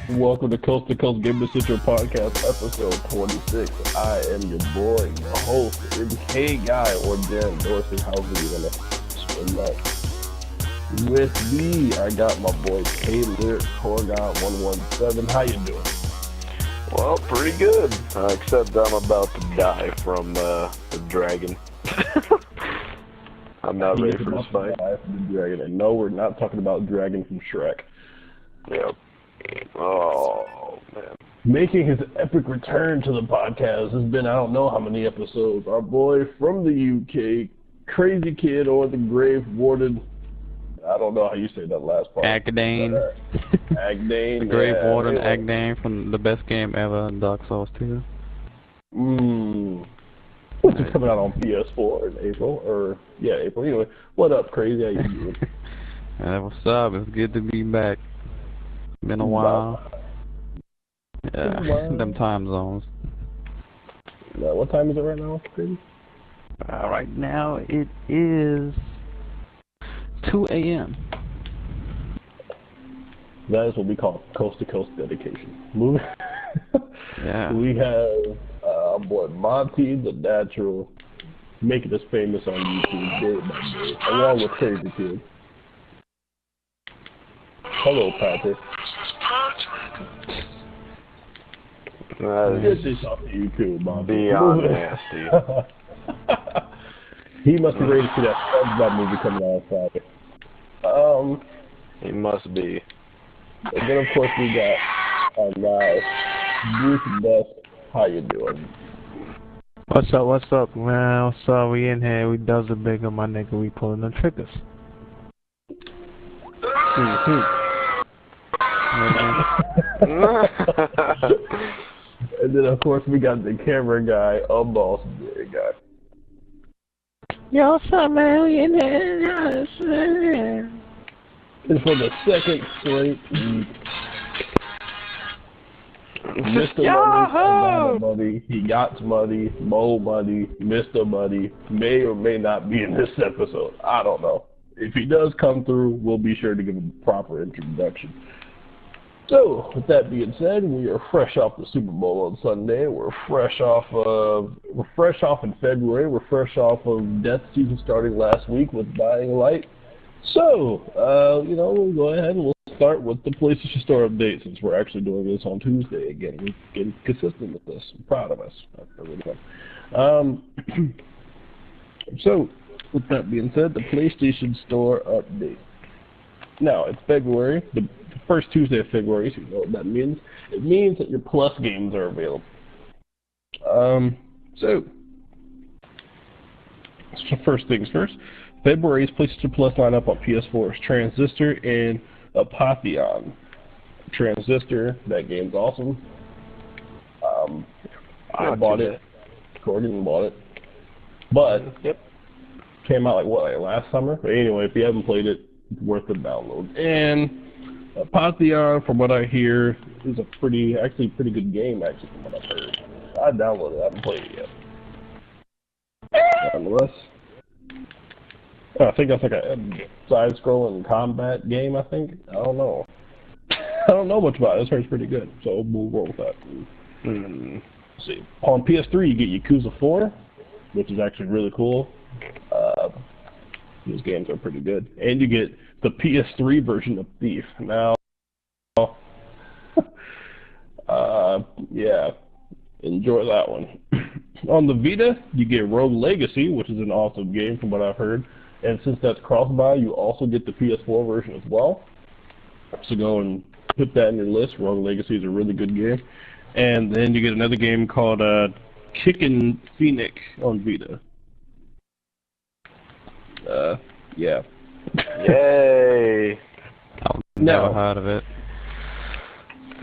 Welcome to Coast Game Central Podcast, episode 26. I am your boy, your host, MKGUY, or Dan Dorsey. How's it gonna spin that? With me, I got my boy Taylor Torgon117. How you doing? Well, pretty good. Except I'm about to die from the dragon. I'm not ready for this fight. And no, we're not talking about Dragon from Shrek. Yep. Oh, man. Making his epic return to the podcast has been I don't know how many episodes. Our boy from the UK, Crazy Kid or the Grave Warden. I don't know how you say that last part. Agdane. Agdane. The Grave Warden, Agdane from the best game ever, Dark Souls 2. Which is coming out on PS4 in April. April. Anyway, what up, Crazy? How you doing? What's up? It's good to be back. Been a while. Yeah, them time zones. What time is it right now, Crazy? Right now it is 2 a.m. That is what we call coast-to-coast dedication. Moving. Yeah. We have our boy Monty, the natural, making us famous on YouTube day by day, along with Crazy Kid. Hello, Patrick. Good to talk to you too, Monty. Beyond nasty. He must be ready to see that SpongeBob movie coming out on Friday. He must be. And then, of course, we got our guy, Bruce Best. How you doing? What's up, man? What's up? We in here. We does a big on my nigga. We pulling the triggers. And then, of course, we got the camera guy, BossDre guy. Yo, what's up, man? We in here. And for the second straight week, Mr. Money, he got money, Mo Money, Mr. Money may or may not be in this episode. I don't know. If he does come through, we'll be sure to give him a proper introduction. So, with that being said, we are fresh off the Super Bowl on Sunday. We're fresh off in February. We're fresh off of Death Season starting last week with Dying Light. So, we'll go ahead and we'll start with the PlayStation Store update since we're actually doing this on Tuesday again. We're getting consistent with this. I'm proud of us. So, with that being said, the PlayStation Store update. Now, it's February, the first Tuesday of February, so you know what that means. It means that your Plus games are available. So first things first, February's PlayStation Plus lineup on PS4 is Transistor and Apotheon. Transistor, that game's awesome. I bought it. Gordon bought it. But, came out like last summer? But anyway, if you haven't played it, it's worth the download. And Apotheon, from what I hear, is a pretty good game, actually, from what I've heard. I downloaded it. I haven't played it yet. Nonetheless, I think that's like a side-scrolling combat game, I think. I don't know. I don't know much about it. This heard pretty good, so we'll roll with that. Let's see. On PS3, you get Yakuza 4, which is actually really cool. Those games are pretty good. And you get the PS3 version of Thief. Now, enjoy that one. On the Vita, you get Rogue Legacy, which is an awesome game from what I've heard. And since that's cross-buy, you also get the PS4 version as well. So go and put that in your list. Rogue Legacy is a really good game. And then you get another game called Kickin' Phoenix on Vita. Yeah. Yay! I've never heard of it.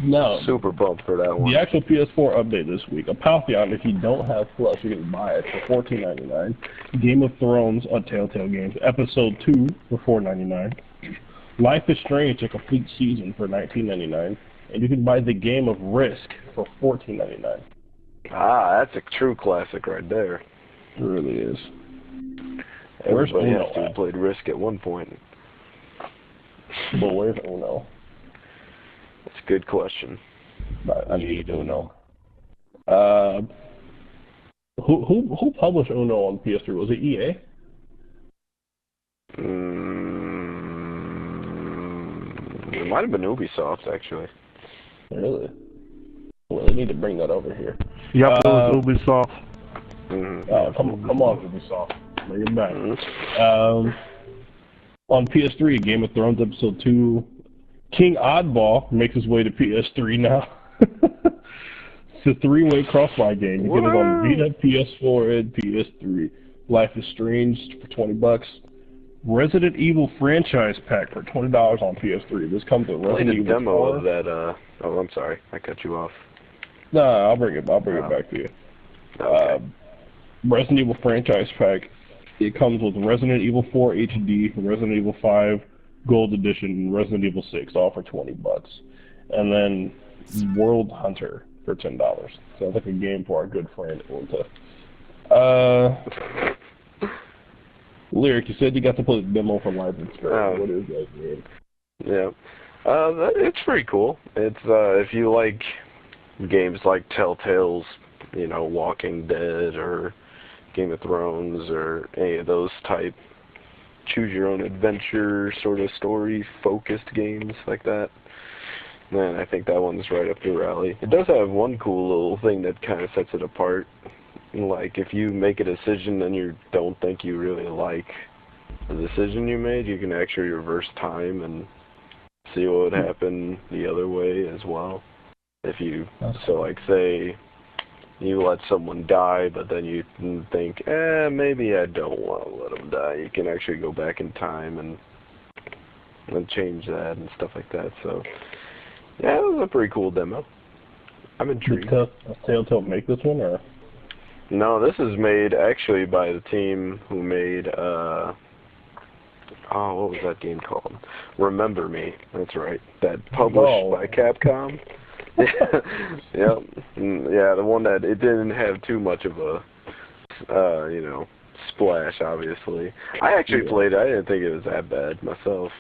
No. Super pumped for that one. The actual PS4 update this week. Apotheon, if you don't have Plus, you can buy it for $14.99. Game of Thrones on Telltale Games, Episode 2 for $4.99. Life is Strange, a complete season for $19.99. And you can buy the Game of Risk for $14.99. Ah, that's a true classic right there. It really is. Where's Everybody Uno has to have at? played Risk at one point. But where's Uno? That's a good question. I need Uno. Who published Uno on PS3? Was it EA? It might have been Ubisoft, actually. Really? Well, they need to bring that over here. Yep, it was Ubisoft. Oh, come on, Ubisoft. Bring it back. On PS3, Game of Thrones Episode 2, King Oddball makes his way to PS3 now. It's a three-way crossbuy game. You get it on Vita, PS4, and PS3. Life is Strange for $20. Resident Evil franchise pack for $20 on PS3. This comes with Resident Evil. Played a demo of that. Oh, I'm sorry, I cut you off. No, I'll bring it back to you. Okay. Resident Evil franchise pack. It comes with Resident Evil 4 HD, Resident Evil 5 Gold Edition, and Resident Evil 6, all for $20. And then World Hunter for $10. Sounds like a game for our good friend Unta. Lyric, you said you got to play the demo for Life is Strange. What is that game? Yeah. It's pretty cool. It's if you like games like Telltale's, Walking Dead or Game of Thrones or any of those type choose your own adventure sort of story focused games like that, then I think that one's right up your alley. It does have one cool little thing that kind of sets it apart. Like, if you make a decision and you don't think you really like the decision you made, you can actually reverse time and see what would happen the other way as well. If you, say you let someone die, but then you think, maybe I don't want to let them die, you can actually go back in time and change that and stuff like that. So, yeah, it was a pretty cool demo. I'm intrigued. Did Telltale make this one, or? No, this is made actually by the team who made, what was that game called? Remember Me, that's right. That published by Capcom. Yeah, the one that it didn't have too much of a, splash, obviously. I actually played it. I didn't think it was that bad myself.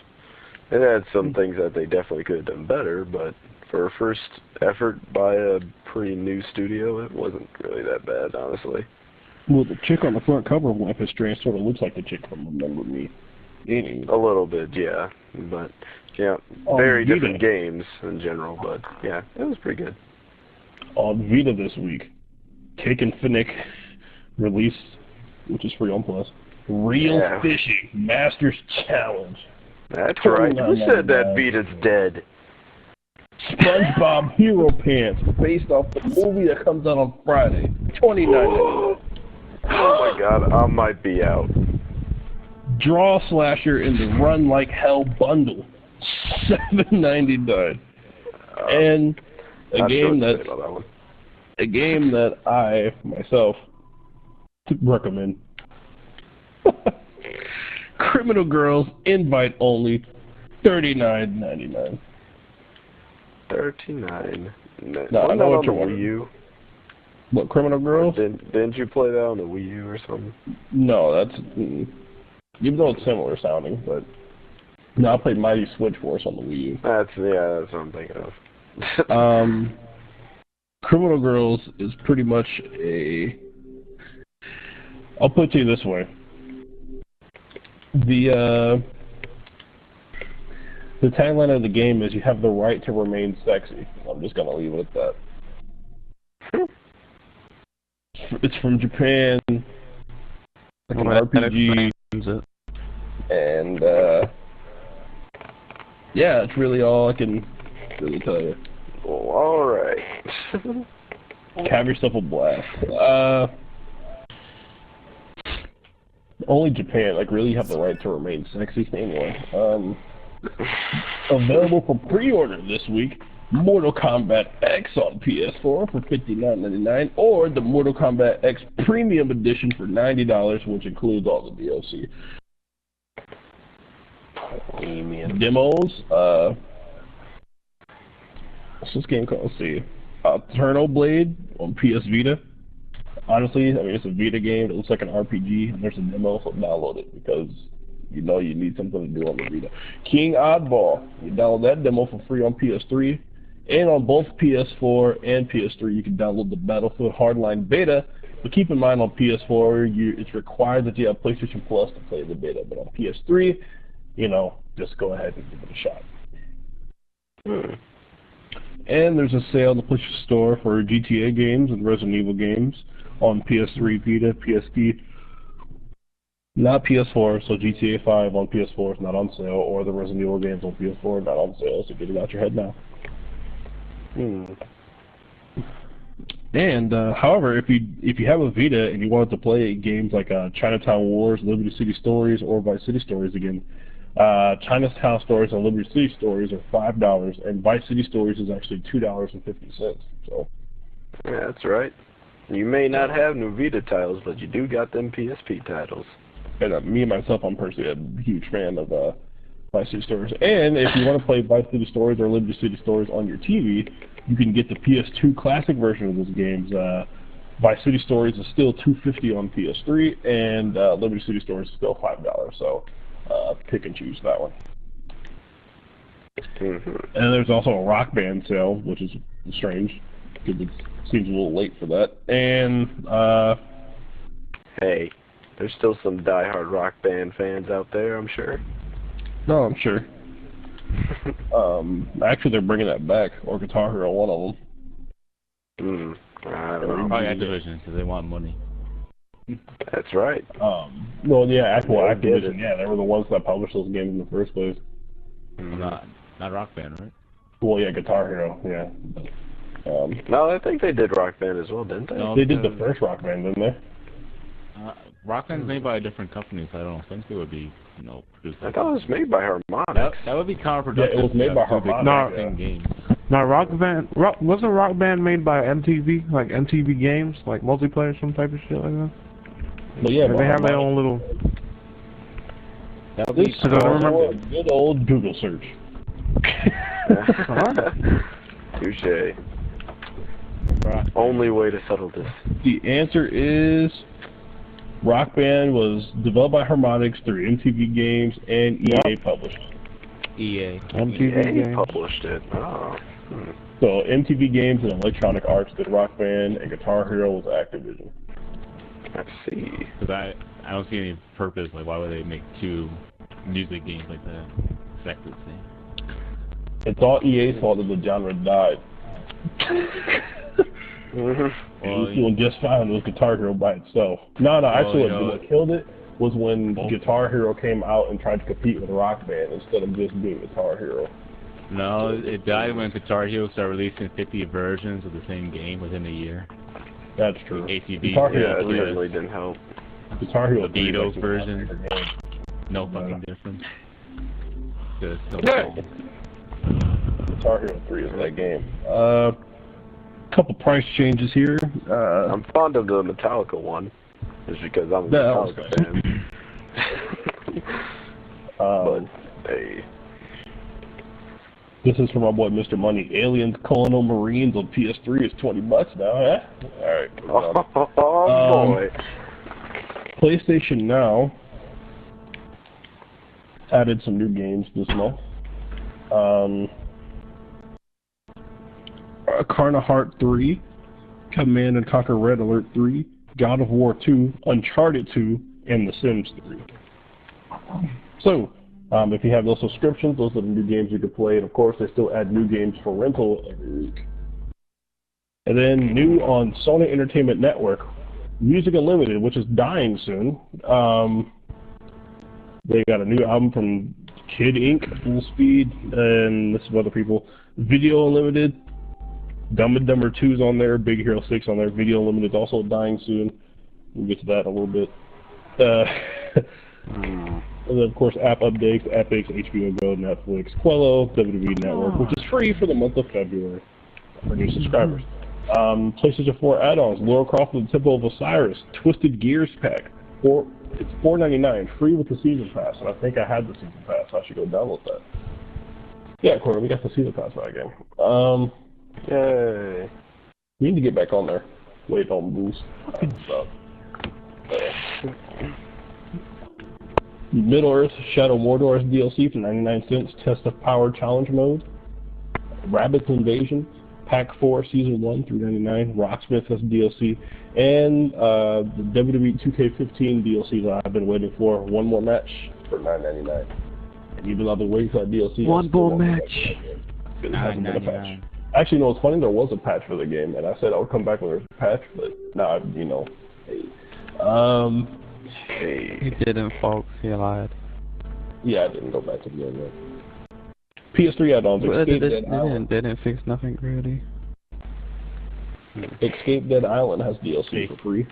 It had some things that they definitely could have done better, but for a first effort by a pretty new studio, it wasn't really that bad, honestly. Well, the chick on the front cover of Life is Strange sort of looks like the chick from Remember Me. A little bit, yeah. But, yeah, very different games in general, but, yeah, it was pretty good. On Vita this week, Cake and Finnick released, which is free on Plus, Real Fishing Masters Challenge. That's right. Who said that Vita's dead? SpongeBob Hero Pants, based off the movie that comes out on Friday, $29.99. Oh my God, I might be out. Draw Slasher in the Run Like Hell bundle, $7.99. And a game that I myself recommend. Criminal Girls Invite Only, $39.99. $39. No, I know what you're on the Wii U. What, Criminal Girls? Didn't you play that on the Wii U or something? No, that's even though it's similar sounding, but no, I played Mighty Switch Force on the Wii U. That's what I'm thinking of. Criminal Girls is pretty much I'll put it to you this way. The tagline of the game is "You have the right to remain sexy." I'm just gonna leave it at that. It's from Japan, like an RPG, and yeah, it's really all I can really tell you. Well, all right. Have yourself a blast. Only Japan, really have the right to remain sexy. Anyway, available for pre-order this week, Mortal Kombat X on PS4 for $59.99, or the Mortal Kombat X Premium Edition for $90, which includes all the DLC. Demos, what's this game called? Let's see. Eternal Blade on PS Vita, Honestly, I mean, it's a Vita game. It looks like an RPG, and there's a demo, so download it because you know you need something to do on the Vita. King Oddball. You download that demo for free on PS3, and on both PS4 and PS3, you can download the Battlefield Hardline beta. But keep in mind, on PS4, it's required that you have PlayStation Plus to play the beta. But on PS3, you know, just go ahead and give it a shot. And there's a sale in the PlayStation Store for GTA games and Resident Evil games on PS3, Vita, PSP, not PS4. So GTA 5 on PS4 is not on sale, or the Resident Evil games on PS4 are not on sale. So get it out your head now. And however, if you have a Vita and you wanted to play games like Chinatown Wars, Liberty City Stories, or Vice City Stories again, Chinatown Stories and Liberty City Stories are $5, and Vice City Stories is actually $2.50. So yeah, that's right. You may not have new Vita titles, but you do got them PSP titles. And me myself, I'm personally a huge fan of Vice City Stories. And if you want to play Vice City Stories or Liberty City Stories on your TV, you can get the PS2 classic version of those games. Vice City Stories is still $2.50 on PS3, and Liberty City Stories is still $5. So pick and choose that one. And there's also a Rock Band sale, which is strange because it seems a little late for that. And hey, there's still some die-hard Rock Band fans out there, I'm sure. No, I'm sure. Actually, they're bringing that back, or Guitar Hero, one of them. I don't know. Probably Activision, because they want money. That's right. Well, yeah, Activision, yeah, they were the ones that published those games in the first place. Not Rock Band, right? Well, yeah, Guitar Hero, yeah. No, I think they did Rock Band as well, didn't they? No, they did the first Rock Band, didn't they? Rock Band's made by a different company, so I don't think they would be, produced. I thought it was made by Harmonix. That would be counterproductive. Yeah, it was made by Harmonix. Now, wasn't Rock Band made by MTV, like MTV Games, like multiplayer, some type of shit like that? But yeah, they have their own little. This is a good old Google search. Touche. Only way to settle this. The answer is Rock Band was developed by Harmonix through MTV Games and EA published. MTV Games published it. So MTV Games and Electronic Arts did Rock Band, and Guitar Hero was Activision. I see. Because I don't see any purpose. Like, why would they make two music games like that? Exactly the same. It's all EA's fault that the genre died. Well, It was doing just fine with Guitar Hero by itself. No, actually, what killed it was when Guitar Hero came out and tried to compete with Rock Band instead of just being Guitar Hero. No, it died when Guitar Hero started releasing 50 versions of the same game within a year. That's true. ATV, Guitar Hero 3 really didn't help. Guitar Hero 3 Beatles version. No fucking difference. Just Guitar Hero 3 is that game. Couple price changes here. I'm fond of the Metallica one, just because I'm a Metallica fan. But hey, this is from my boy Mr. Money. Aliens: Colonial Marines on PS3 is $20 now, huh? All right. Boy. PlayStation Now added some new games this month. Karna Heart 3, Command and Conquer Red Alert 3, God of War 2, Uncharted 2, and The Sims 3. So, if you have those subscriptions, those are the new games you can play, and of course they still add new games for rental every week. And then new on Sony Entertainment Network, Music Unlimited, which is dying soon. They got a new album from Kid Inc., Full Speed, and this is other people. Video Unlimited, Dumb and Dumber 2's on there, Big Hero 6 on there. Video Unlimited's also dying soon. We'll get to that in a little bit. And then, of course, app updates, Epic, HBO Go, Netflix, Quello, WWE Network, which is free for the month of February for new subscribers. PlayStation 4 add-ons, Lara Croft and the Temple of Osiris, Twisted Gears pack. It's $4.99, free with the Season Pass, and I think I had the Season Pass, so I should go download that. Yeah, Corey, we got the Season Pass for that game. Yay. We need to get back on there. Wait on boost. Middle-earth Shadow Mordor's DLC for 99 cents. Test of Power Challenge Mode. Rabbids Invasion. Pack 4 Season 1 $3.99. Rocksmith has DLC. And the WWE 2K15 DLC that I've been waiting for. One more match for $9.99. And even though I've been waiting for that DLC, One more match. It hasn't been a patch. Actually, no, it's funny, there was a patch for the game, and I said I would come back when there's a patch, but now, you know, hey. He didn't, folks. He lied. Yeah, I didn't go back to the game yet. PS3 add-ons. Well, they didn't fix nothing really. Escape Dead Island has DLC for free.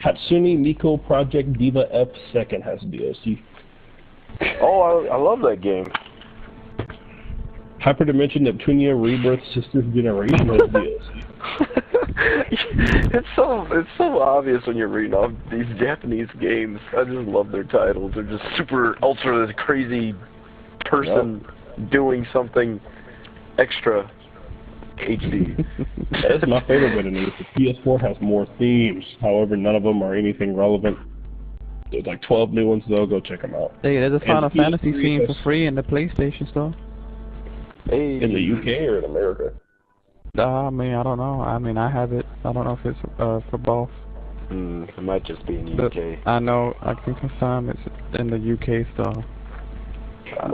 Hatsune Miku Project Diva F 2nd has DLC. Oh, I love that game. Hyperdimension Neptunia Rebirth Sisters Generation has DLC. It's so obvious when you're reading off these Japanese games. I just love their titles. They're just super ultra crazy person doing something extra HD. That's my favorite bit of news. The PS4 has more themes. However, none of them are anything relevant. There's like 12 new ones though. Go check them out. Hey, there's a Final Fantasy theme for free in the PlayStation Store. Hey. In the UK or in America? I mean, I don't know. I mean, I have it. I don't know if it's for both. It might just be in the UK. I know. I can confirm it's in the UK store.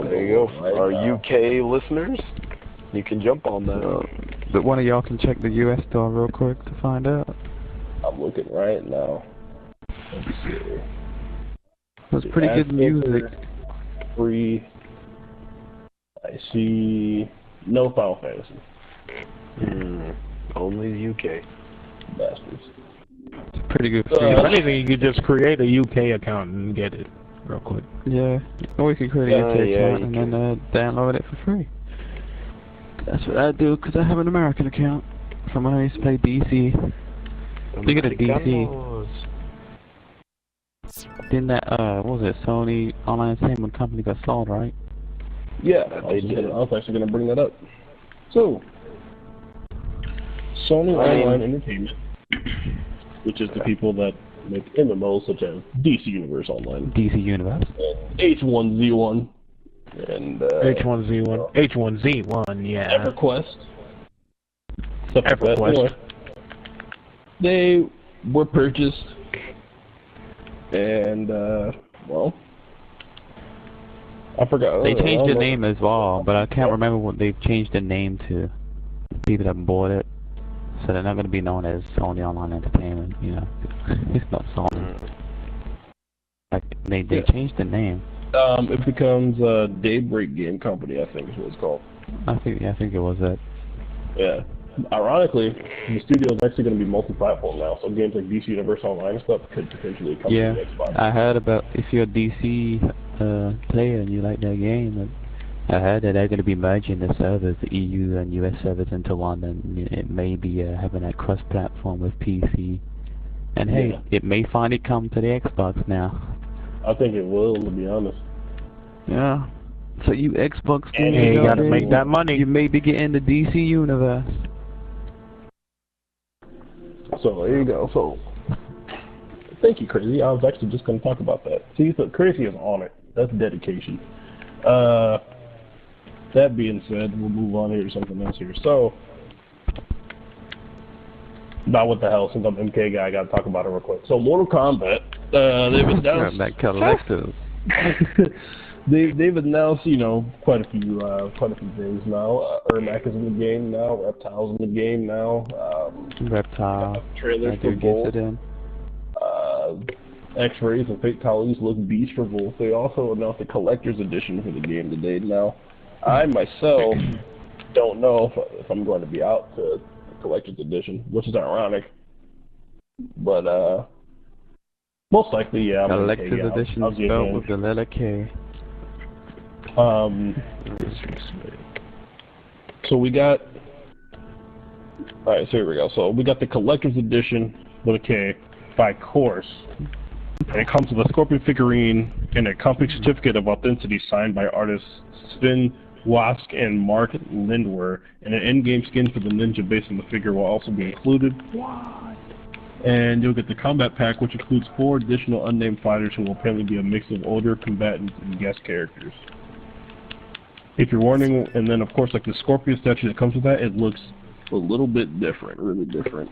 There you go. Our UK listeners, you can jump on that. But one of y'all can check the US store real quick to find out. I'm looking right now. Let's see. It's pretty good music. Free. I see no Final Fantasy. Only the UK. Bastards. It's pretty good. If anything, you could just create a UK account and get it real quick. Yeah. Or you can create a UK account and then download it for free. That's what I do because I have an American account from when I used to play DC. Look at the DC. Didn't that, what was it, Sony Online Entertainment Company got sold, right? Yeah, I was actually going to bring that up. So, Sony Online Entertainment, which is the people that make MMOs such as DC Universe Online. DC Universe. And H1Z1. And, H1Z1. H1Z1, yeah. EverQuest. Anyway, they were purchased, and, well, I forgot. They changed the name as well, but I can't remember what they've changed the name to. People that bought it, so they're not going to be known as Sony Online Entertainment. You know, it's not Sony. Like they changed the name. It becomes Daybreak Game Company, I think is what it's called. I think it was that. Yeah. Ironically, the studio is actually going to be multi-platform now, so games like DC Universe Online and stuff could potentially come to the Xbox. I heard about if you're a DC player and you like that game, I heard that they're going to be merging the servers, the EU and US servers into one, and it may be having a cross-platform with PC. And hey, it may finally come to the Xbox now. I think it will, to be honest. Yeah. So you Xbox gamers, you gotta make that money. You may be getting the DC Universe. So there you go. So thank you, Crazy. I was actually just going to talk about that. See, so Crazy is on it. That's dedication. That being said, we'll move on here to something else here. So, not what the hell, since I'm MKGUY, I got to talk about it real quick. So, Mortal Kombat, they've announced... that collective. They've announced, you know, quite a few things now. Ermac is in the game now. Reptile's in the game now. Reptile. Trailers for both. X-Rays and Fatalities look beast for both. They also announced a collector's edition for the game today. Now, I myself don't know if I'm going to be out to the collector's edition, which is ironic. But most likely, yeah. Collector's edition spelled with the letter K. So we got, alright, so here we go. So we got the collector's edition with a K by Course. And it comes with a Scorpion figurine and a company certificate of authenticity signed by artist Sven Wask and Mark Lindwer, and an in-game skin for the ninja based on the figure will also be included. What? And you'll get the combat pack, which includes 4 additional unnamed fighters who will apparently be a mix of older combatants and guest characters. If you're wondering, and then of course like the Scorpion statue that comes with that, it looks a little bit different, really different.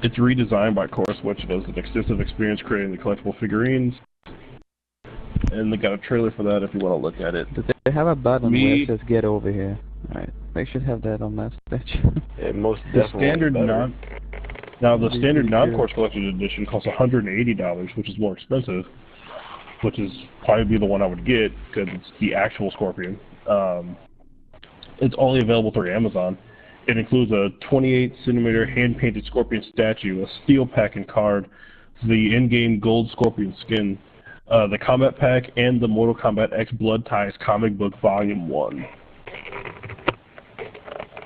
It's redesigned by Course, which has an extensive experience creating the collectible figurines. And they got a trailer for that if you want to look at it. Do they have a button where it says get over here? Alright, they should have that on that statue. Yeah, most The definitely. standard non-Course collector's edition costs $180, which is more expensive. Which is probably be the one I would get because it's the actual Scorpion. It's only available through Amazon. It includes a 28cm hand-painted Scorpion statue, a steel pack and card, the in-game gold Scorpion skin, the combat pack, and the Mortal Kombat X Blood Ties comic book Volume 1.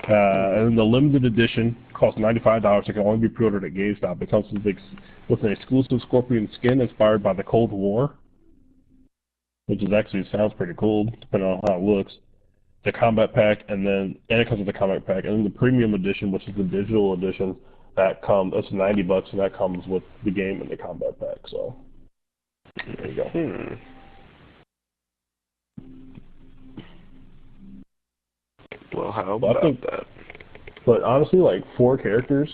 And the limited edition costs $95. It can only be pre-ordered at GameStop. It comes with an exclusive Scorpion skin inspired by the Cold War, which is actually sounds pretty cool, depending on how it looks. The combat pack, and it comes with the combat pack, and then the premium edition, which is the digital edition, that's $90, and that comes with the game and the combat pack. So there you go. Well, how about that? But honestly, like 4 characters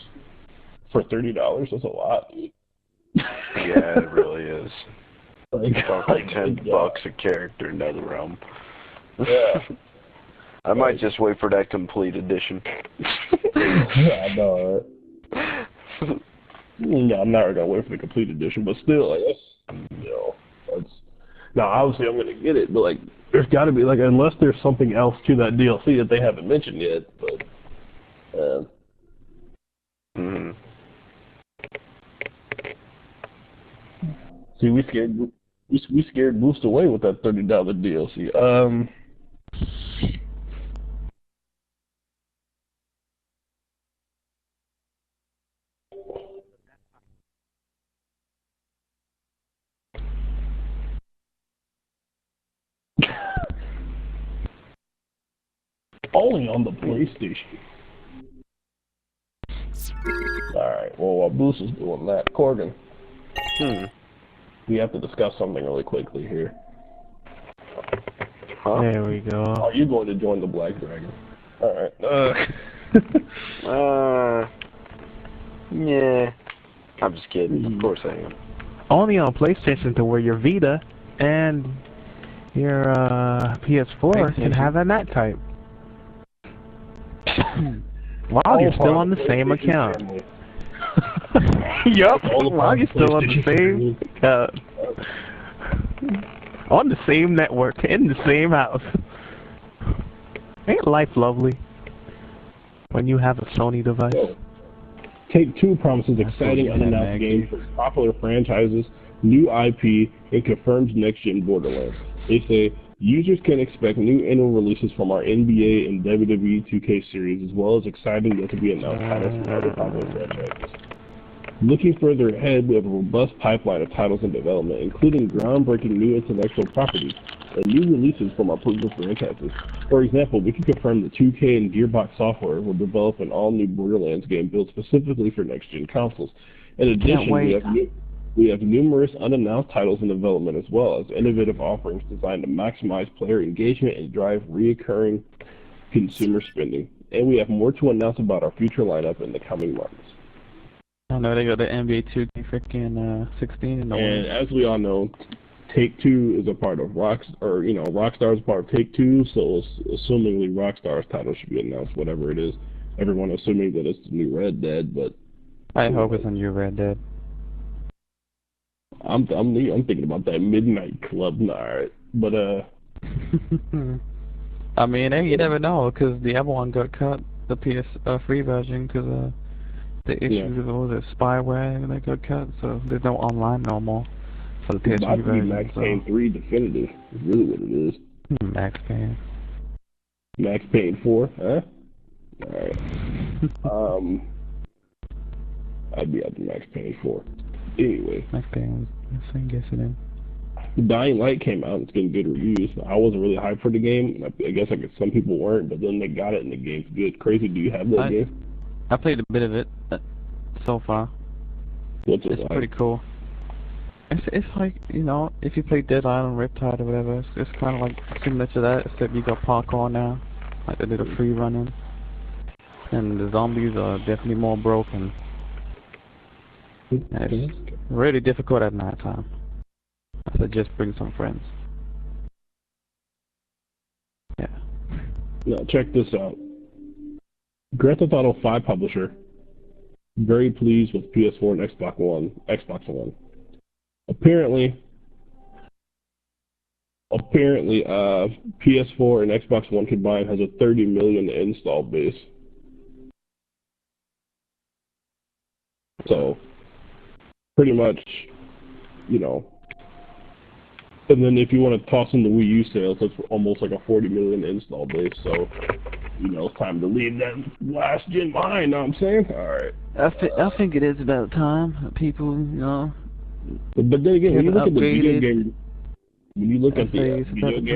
for $30, that's a lot. Yeah, it really is. Like $10 a character in NetherRealm. Yeah. I might just wait for that complete edition. Yeah, I know, right? Yeah, I'm not gonna wait for the complete edition, but still, like, that's now obviously I'm gonna get it, but like, there's got to be like, unless there's something else to that DLC that they haven't mentioned yet, but. See, we scared Boost away with that $30 DLC. Only on the PlayStation. Alright, well, while Boost is doing that, Corgan. We have to discuss something really quickly here. Huh? There we go. Are you going to join the Black Dragon? Alright. Yeah. I'm just kidding. Of course I am. Only on PlayStation to where your Vita and your PS4 can have a NAT type. While you're still on the same account. Yup. While you're still on the same on the same network in the same house. Ain't life lovely when you have a Sony device? Take-Two promises exciting unannounced games for popular franchises, new IP, and confirms next-gen Borderlands. They say users can expect new annual releases from our NBA and WWE 2K series, as well as exciting yet to be announced titles from other popular franchises. Looking further ahead, we have a robust pipeline of titles in development, including groundbreaking new intellectual property and new releases from our proven franchises. For example, we can confirm that 2K and Gearbox Software will develop an all-new Borderlands game built specifically for next-gen consoles. In addition, we have numerous unannounced titles in development, as well as innovative offerings designed to maximize player engagement and drive recurring consumer spending. And we have more to announce about our future lineup in the coming months. I know they got the NBA 2K freaking 16 in the And as we all know, Take-Two is a part of Rockstar is a part of Take-Two, so assumingly Rockstar's title should be announced, whatever it is. Everyone assuming that it's the new Red Dead, but I hope it's a new Red Dead. I'm thinking about that Midnight Club, alright, but I mean, you never know, because the other one got cut, the PS free version, because the issues of all the spyware and they got cut, so there's no online no more for the PS3 version. Max Payne 3 Definitive is really what it is. Max Payne. Max Payne 4, huh? Alright. I'd be out to Max Payne 4. Anyway. Max Payne was the same guess it in. Dying Light came out. It's getting good reviews. I wasn't really hyped for the game. I guess some people weren't, but then they got it and the game's good. Crazy, do you have that game? I played a bit of it so far. What's it It's like? pretty cool. It's like, you know, if you play Dead Island, Riptide, or whatever, it's kind of like similar to that, except you got parkour now, like they did a free running. And the zombies are definitely more broken. It's really difficult at night time. I suggest bring some friends. Yeah. Now check this out. Grand Theft Auto 5 publisher, very pleased with PS4 and Xbox One. Apparently, PS4 and Xbox One combined has a 30 million install base. So, pretty much, you know. And then if you want to toss in the Wii U sales, that's almost like a 40 million install base. So, you know, it's time to leave that last gen behind. Know what I'm saying? All right. I think it is about time people, you know. But then again, when you look at the video game,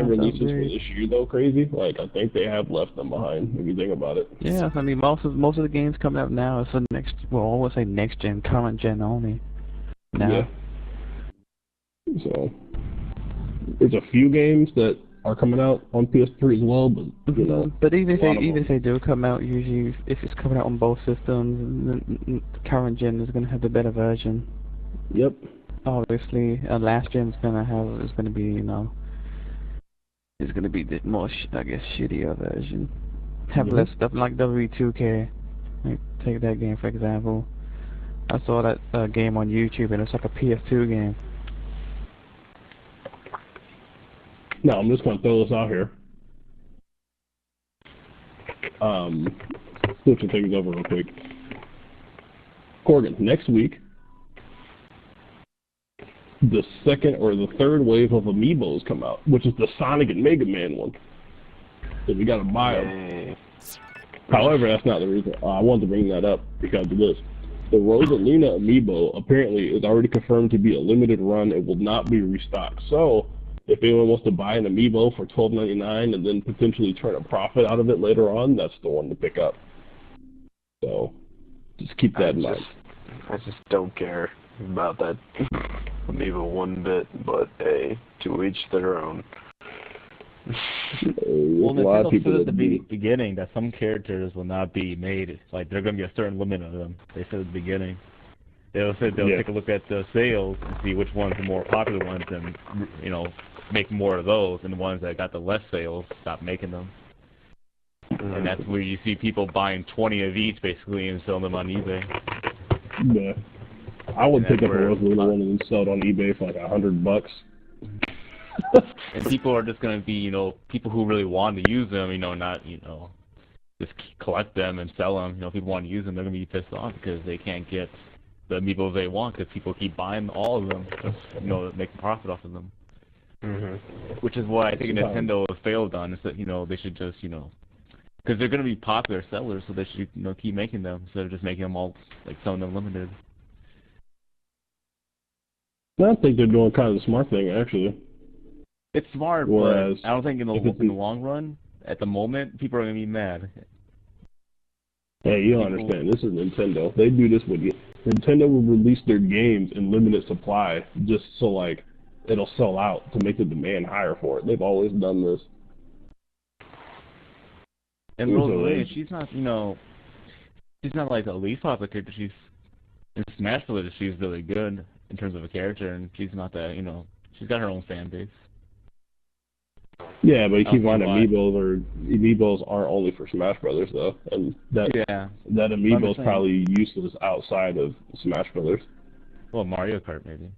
releases for upgrade. this year, though, crazy. Like, I think they have left them behind. If you think about it. Yeah, I mean, most of the games coming out now is for I would say next gen, current gen only. Now. Yeah. So, there's a few games that are coming out on PS3 as well, but you know. But even if they do come out, usually if it's coming out on both systems, the current gen is gonna have the better version. Yep. Obviously, last gen's is gonna be, you know, it's gonna be the more shittier version. Have less stuff like WWE2K. Like, take that game for example. I saw that game on YouTube and it's like a PS2 game. Now, I'm just going to throw this out here. Switching things over real quick. Corgan, next week, the second or the third wave of Amiibos come out, which is the Sonic and Mega Man one. So we got to buy them. However, that's not the reason. I wanted to bring that up because of this. The Rosalina Amiibo apparently is already confirmed to be a limited run. It will not be restocked. So, if anyone wants to buy an Amiibo for $12.99 and then potentially turn a profit out of it later on, that's the one to pick up. So, just keep that in mind. I just don't care about that Amiibo one bit, but hey, to each their own. Well, Nintendo said at the beginning that some characters will not be made. It's like there's going to be a certain limit of them. They said at the beginning. They'll take a look at the sales and see which ones are more popular ones and, you know, make more of those, and the ones that got the less sales, stop making them. And that's where you see people buying 20 of each, basically, and selling them on eBay. Yeah. I would pick up a Rosalina one and sell it on eBay for like $100. And people are just going to be, you know, people who really want to use them, you know, not, you know, just collect them and sell them. You know, if people want to use them, they're going to be pissed off because they can't get the Amiibos they want because people keep buying all of them, just, you know, make a profit off of them. Which is what I think Nintendo has failed on, is that, you know, they should just, you know, because they're going to be popular sellers, so they should, you know, keep making them instead of just making them all, like, selling them limited. I think they're doing kind of the smart thing, actually. It's smart, whereas, but I don't think in the long run, at the moment, people are going to be mad. Hey, you don't understand. This is Nintendo. They do this with you. Nintendo will release their games in limited supply just so, like, it'll sell out to make the demand higher for it. They've always done this. And Rosalina, she's not, you know, she's not like the least popular character. She's, in Smash Bros., she's really good in terms of a character, and she's not that, you know, she's got her own fan base. Yeah, but you keep finding Amiibos aren't only for Smash Brothers though, and that Amiibo's probably useless outside of Smash Brothers. Well, Mario Kart maybe.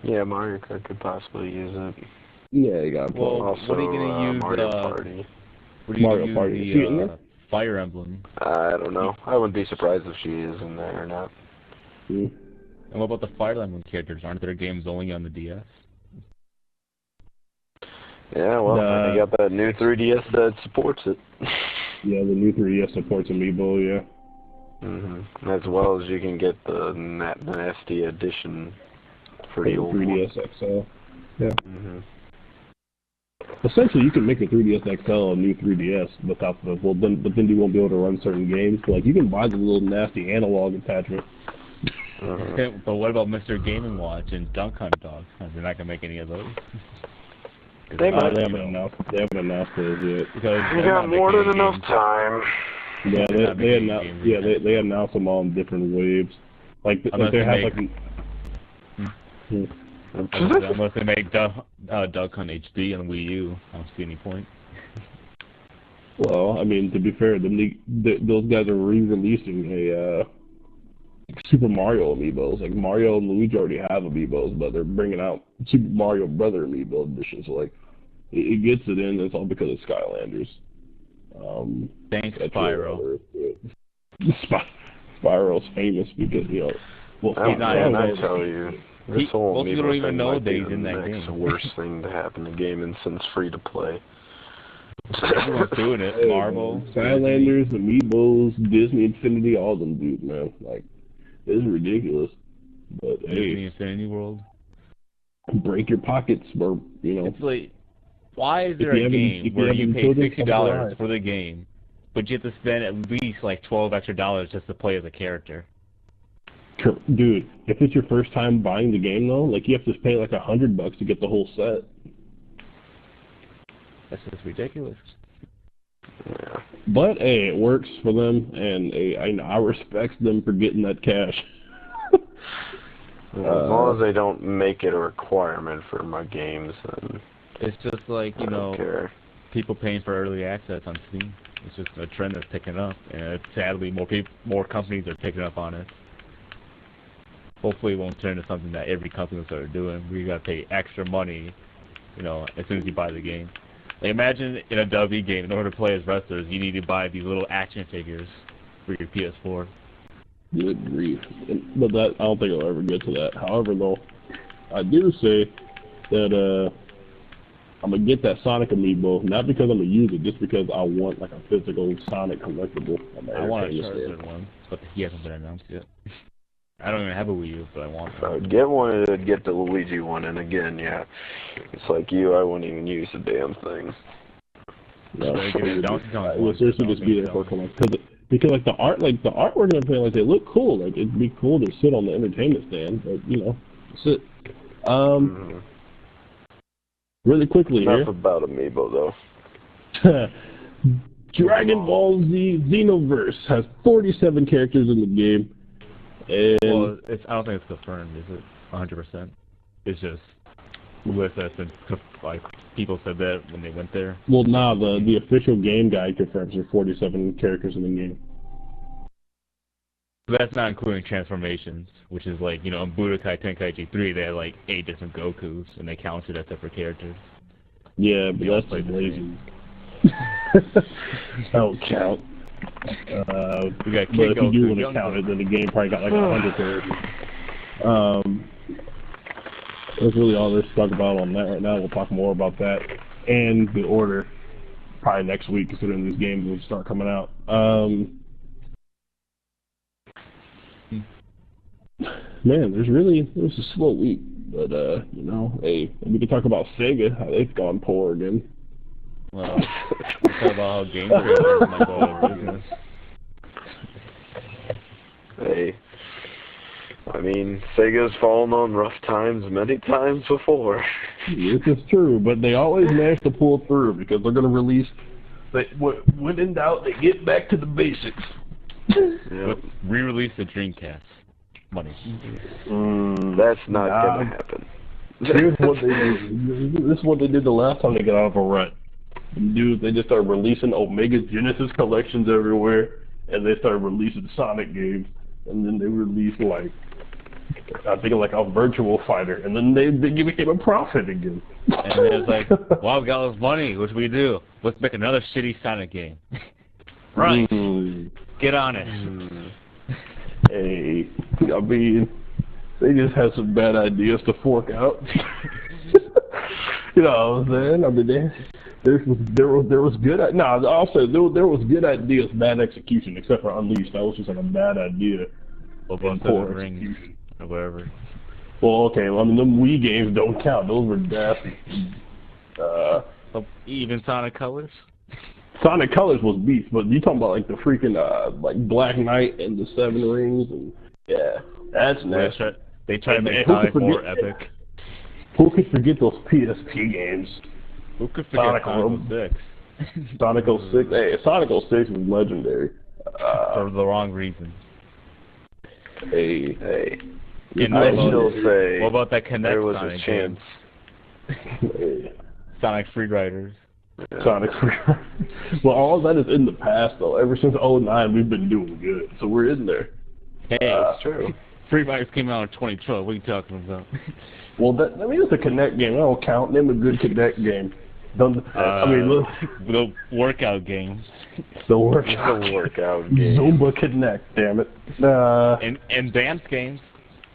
Yeah, Mario Kart could possibly use it. Yeah, you got also, what are you gonna use? Mario Party. Mario Party. The Fire Emblem. I don't know. I wouldn't be surprised if she is in there or not. And what about the Fire Emblem characters? Aren't there games only on the DS? Yeah, well, they got that new 3DS that supports it. Yeah, the new 3DS supports Amiibo, yeah. As well as you can get the Nasty Edition For the old 3DS XL. Yeah. Mm-hmm. Essentially, you can make a 3DS XL a new 3DS without the but then you won't be able to run certain games. Like you can buy the little nasty analog attachment. Okay, but what about Mr. Game & Watch and Duck Hunt Dogs? They're not gonna make any of those. They might. They haven't announced those yet. Because We got more than enough time. Yeah, they announced them all in different waves. Like they have like. Unless they make Duck Hunt HD on Wii U, I don't see any point. Well, I mean, to be fair, those guys are re-releasing a Super Mario amiibos. Like Mario and Luigi already have amiibos, but they're bringing out Super Mario Brother amiibo edition. So like, it gets it in. It's all because of Skylanders. Thanks, Spyro. Spyro's famous because well, I tell you. This whole most people don't even know that he's in that game. game. The worst thing to happen to gaming since free to play. Everyone's doing it. Marvel, Skylanders, Amiibos, Disney Infinity, all them dudes, man. Like, it's ridiculous. But Disney Infinity World. Break your pockets, or It's like, why is there a game where you pay $60 for the game, but you have to spend at least like $12 extra just to play as a character? Dude, if it's your first time buying the game though, like you have to pay like $100 to get the whole set. That's just ridiculous. Yeah. But hey, it works for them, and I respect them for getting that cash. As long as they don't make it a requirement for my games, then it's just like I don't care. People paying for early access on Steam. It's just a trend that's picking up, and sadly, more companies are picking up on it. Hopefully it won't turn into something that every company will start doing. We gotta pay extra money, as soon as you buy the game. Like imagine in a WWE game, in order to play as wrestlers, you need to buy these little action figures for your PS4. Good grief. But I don't think I'll ever get to that. However, though, I do say that I'm gonna get that Sonic amiibo, not because I'm gonna use it, just because I want like a physical Sonic collectible. I want a Charizard one, but he hasn't been announced yet. I don't even have a Wii U, but I want one. I would get one, I'd get the Luigi one, and again, yeah, it's like you, I wouldn't even use the damn thing. No, it would seriously just be there for because like the artwork and everything, like they look cool. Like it'd be cool to sit on the entertainment stand, but sit. Really quickly Enough here. about Amiibo though. Dragon Ball Z Xenoverse has 47 characters in the game. And well, I don't think it's confirmed, is it? 100%. It's just with us, and like people said that when they went there. Well, nah, the official game guide confirms there are 47 characters in the game. But that's not including transformations, which is like in Budokai Tenkaichi 3 they had like 8 different Gokus, and they counted as separate characters. Yeah, but that's like lazy. That don't count. But if you do want to count it, then the game probably got like 100 characters. That's really all there's to talk about on that right now. We'll talk more about that and the order probably next week, considering these games will start coming out. Man, it was a slow week, but hey, we can talk about Sega, how they've gone poor again. Well, let's talk about how game trailers might go out of business. Hey, I mean, Sega's fallen on rough times many times before. This is true, but they always manage to pull through because they're going to release. When in doubt, they get back to the basics. Yep. Re-release the Dreamcast. Money. That's not going to happen. Here's what they did. This is what they did the last time they got out of a rut. Dude, they just started releasing Omega Genesis collections everywhere, and they started releasing Sonic games, and then they released I think like a Virtual Fighter, and then they became a profit again. And then it's like, well, we got all this money, what should we do? Let's make another shitty Sonic game. Right. Get on it. Hey, I mean, they just had some bad ideas to fork out. You know what I'm saying? I mean, there was good. I'll say there was good ideas, bad execution, except for Unleashed. That was just like a bad idea. Or poor execution. Or whatever. Well, okay, well, I mean, them Wii games don't count. Those were nasty. Even Sonic Colors? Sonic Colors was beast, but you talking about like the freaking like Black Knight and the Seven Rings, and yeah, that's nasty. They try to make Sonic more epic. Who could forget those PSP games? Who could forget Sonic 06? Sonic 06. Hey, Sonic 06 was legendary. For the wrong reason. Hey. And I still say what about that Connect there was Sonic a chance. Game? Sonic Free Riders. Yeah. Sonic Free Riders. Well, all that is in the past, though. Ever since 09, we've been doing good, so we're in there. Hey, it's true. Free Riders came out in 2012. What are you talking about? Well, I mean, it's a Connect game. I don't count. Name a good Connect game. I mean, look. The workout games. The workout game. Zumba Connect, damn it. And dance games.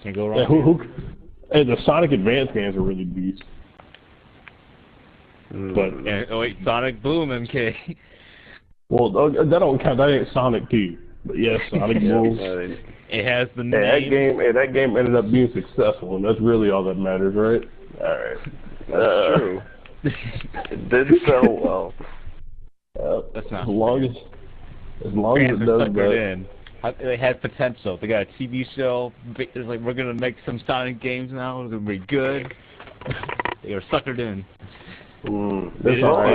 Can't go wrong. And the Sonic Advance games are really beast. But Sonic Boom, MK. Well, that don't count. That ain't Sonic 2. But yes, Sonic Boom. It has the name. That game ended up being successful, and that's really all that matters, right? All right. That's true. It did sell well. That's not as long as it does that. They had potential. They got a TV show. It's like, we're gonna make some Sonic games now. It's gonna be good. They were suckered in. I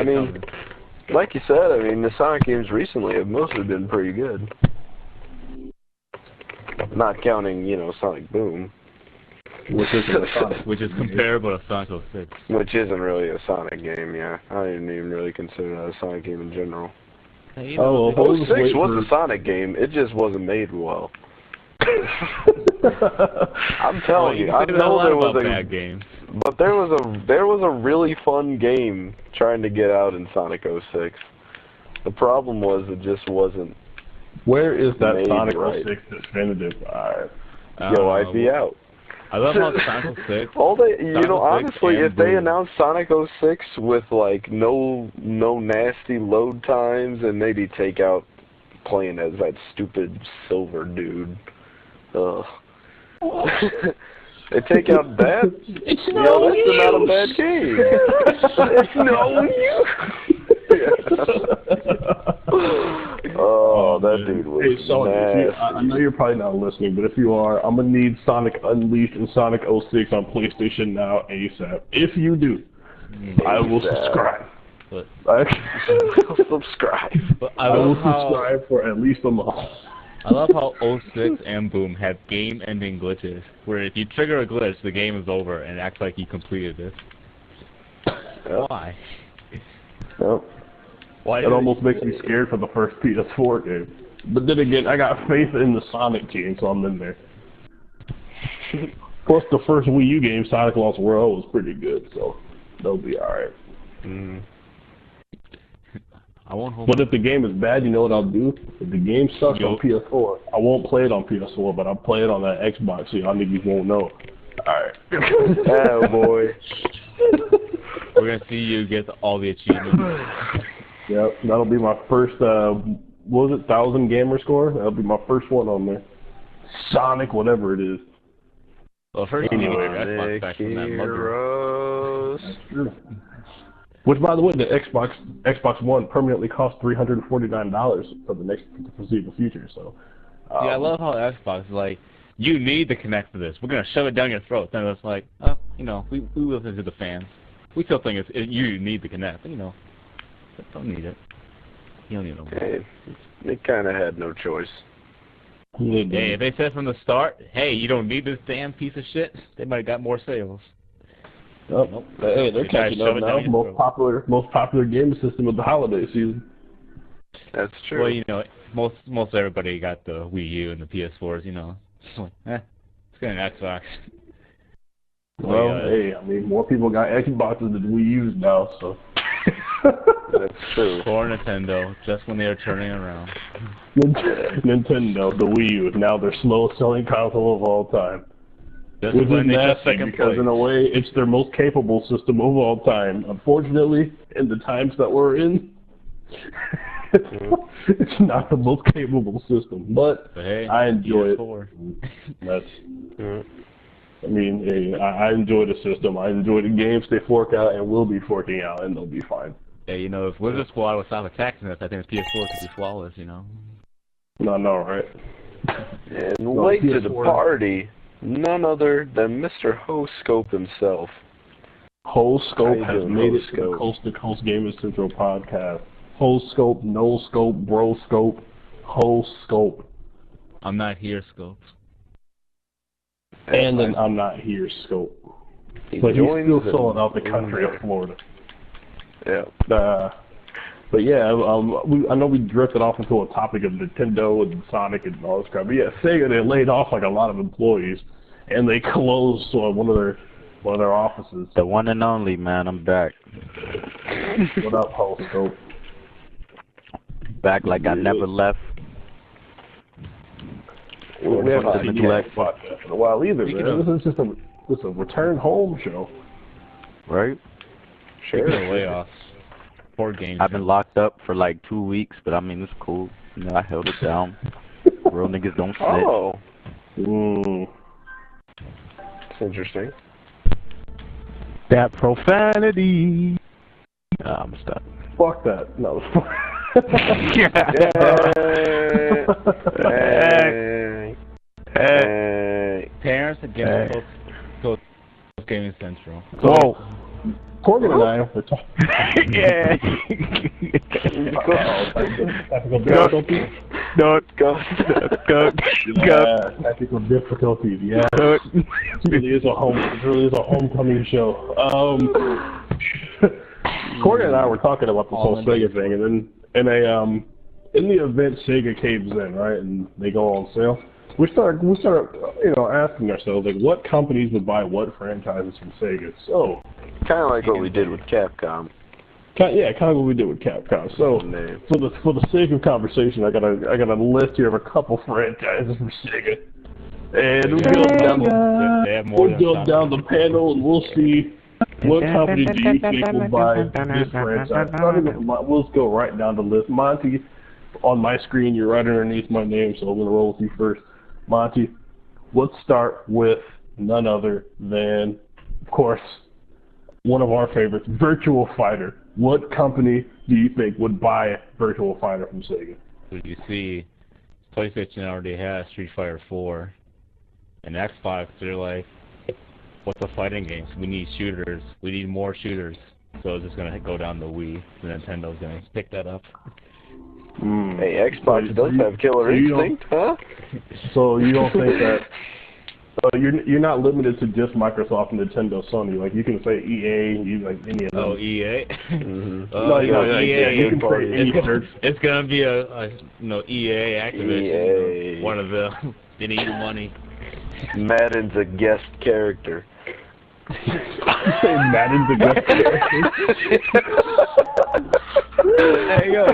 mean, like you said, I mean, the Sonic games recently have mostly been pretty good. Not counting, Sonic Boom. Which is comparable to Sonic 06. Which isn't really a Sonic game, yeah. I didn't even really consider that a Sonic game in general. Hey, 06 was a Sonic game, it just wasn't made well. I'm telling you, I know there was a bad game. But there was a really fun game trying to get out in Sonic 06. The problem was it just wasn't. Where is that Sonic right. 06 definitive? Yo, I'd be out. I love how Sonic 06. Honestly, if they announced Sonic 06 with like no nasty load times and maybe take out playing as that stupid silver dude. Ugh. They take out that. It's no use. That's not a bad game. It's no use. Oh, that dude was nasty. I know you're probably not listening, but if you are, I'm gonna need Sonic Unleashed and Sonic 06 on PlayStation Now ASAP. If you do, I will subscribe. I will subscribe for at least a month. I love how 06 and Boom have game-ending glitches, where if you trigger a glitch, the game is over and it acts like you completed it. Yep. Why? Yep. It almost makes me scared for the first PS4 game. But then again, I got faith in the Sonic team, so I'm in there. Plus, the first Wii U game, Sonic Lost World, was pretty good, so they'll be alright. I won't hold. But if the game is bad, you know what I'll do? If the game sucks on PS4, I won't play it on PS4, but I'll play it on that Xbox, so y'all niggas won't know. Alright. Oh boy. We're gonna see you get all the achievements. Yep, that'll be my first, what was it, 1,000 gamer score? That'll be my first one on there. Sonic, whatever it is. Well, first you need to get your Xbox back from that mother. That's true. Which, by the way, the Xbox One permanently costs $349 for the next foreseeable future. So, I love how Xbox is like, you need to connect to this. We're gonna shove it down your throat. Then it's like, we listen to the fans. We still think you need to connect. But, don't need it. You don't need no more. Hey, they kind of had no choice. Hey, if they said from the start, hey, you don't need this damn piece of shit, they might have got more sales. Oh, nope. Hey, they're catching up now. Most popular gaming system of the holiday season. That's true. Well, most everybody got the Wii U and the PS4s. It's like, let's get an Xbox. Well, hey, I mean, more people got Xboxes than Wii U's now, so. That's true. Poor Nintendo, just when they are turning around. Nintendo, the Wii U, is now their slowest selling console of all time. Just which when is nasty because in a way it's their most capable system of all time. Unfortunately, in the times that we're in, it's not the most capable system. But hey, I enjoy PS4. it. That's I mean, hey, I enjoy the system. I enjoy the games they fork out and will be forking out, and they'll be fine. Yeah, you know, if Wizard Squad would stop attacking us, I think the PS4 could be flawless, you know? No, right? And late to the party, none other than Mr. Ho-Scope himself. Ho-Scope has made it to the Coast to Coast Gaming Central podcast. Ho-Scope, no-scope, bro-scope, Ho-Scope. I'm not here, Scopes. And then I'm not here, Scope. But he's still sold out the country of Florida. Yeah. But yeah, I know we drifted off into a topic of Nintendo and Sonic and all this crap. But yeah, Sega, they laid off like a lot of employees, and they closed one of their offices. The one and only, man. I'm back. What up, Ho-Scope? Back like I never left. We haven't had a podcast in a while either, man. This is just a return home show. Right? Sure. Layoffs. Board games. I've been locked up for like 2 weeks, but I mean, it's cool. You know, I held it down. Real niggas don't snitch. Oh. That's interesting. That profanity. I'm stuck. Fuck that. No. Hey. Parents against Coast Gaming Central. Whoa. Corgan and I were talking. Yeah. Technical difficulties. No, go. Technical difficulties. Yeah. It really is a homecoming show. Corgan and I were talking about this whole Sega thing, and then in the event Sega caves in, right, and they go on sale, we start asking ourselves, like, what companies would buy what franchises from Sega? So kind of like what we did with Capcom. Kind of what we did with Capcom. So for the sake of conversation, I got a list here of a couple franchises from Sega, and we'll go down the panel and we'll see what company do you think will buy this franchise. We'll go right down the list. Monty, on my screen, you're right underneath my name, so I'm gonna roll with you first. Monty, let's start with none other than, of course, one of our favorites, Virtual Fighter. What company do you think would buy Virtual Fighter from Sega? So you see, PlayStation already has Street Fighter 4, and Xbox, they're like, what's a fighting game? We need shooters. We need more shooters. So it's just going to go down the Wii. Nintendo's going to pick that up. Hey, Xbox does have Killer Instinct, huh? So you don't think that you're not limited to just Microsoft, Nintendo, Sony. Like, you can say EA, you like any of them. Oh, EA. EA. You can say any search. It's gonna be a EA Activision. One of them. They need money. Madden's a guest character. You say Madden's a guest character? Hey, yo,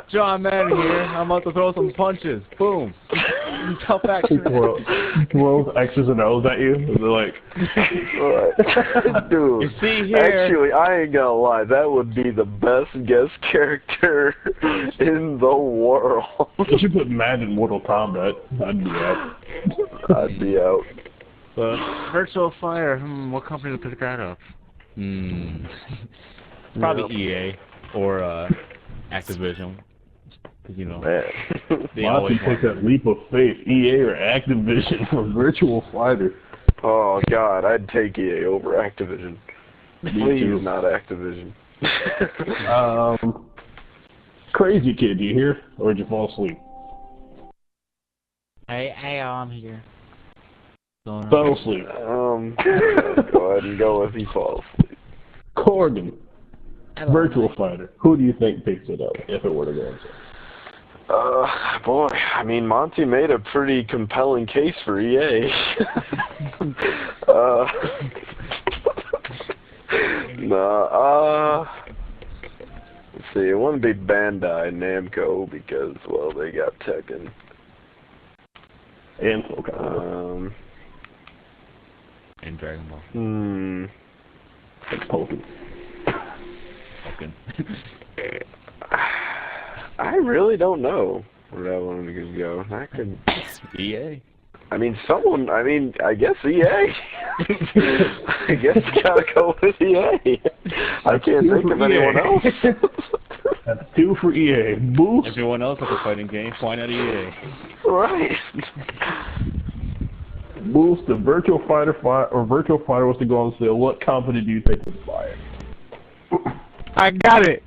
John Madden here. I'm about to throw some punches. Boom. Tough action. Throw X's and O's at you. And they're like, dude. You see here. Actually, I ain't gonna lie. That would be the best guest character in the world. You should put Madden in Mortal Kombat. I'd be out. I'd be out. But Virtual Fire. What company would pick that up? Probably EA or Activision. Cause, you know, they always take that leap of faith. EA or Activision for Virtual Fighter. Oh God, I'd take EA over Activision. Please, not Activision. Crazy Kid, do you hear? Or did you fall asleep? I'm here. Fell asleep. Go ahead and go if he falls asleep. Corgan, Virtual Fighter. Who do you think picks it up if it were to go on sale? Boy, I mean, Monty made a pretty compelling case for EA. Let's see, it wouldn't be Bandai Namco because, well, they got Tekken. And Soul Calibur. And Dragon Ball. It's Pokken. I really don't know where that one could go. That could... EA. I mean, I guess EA. I guess you gotta go with EA. I can't think of anyone else. That's 2 for EA. Boost. Everyone else has a fighting game. Why not EA? Right. Boost, the Virtual Fighter was to go on sale. What company do you think would buy it? I got it.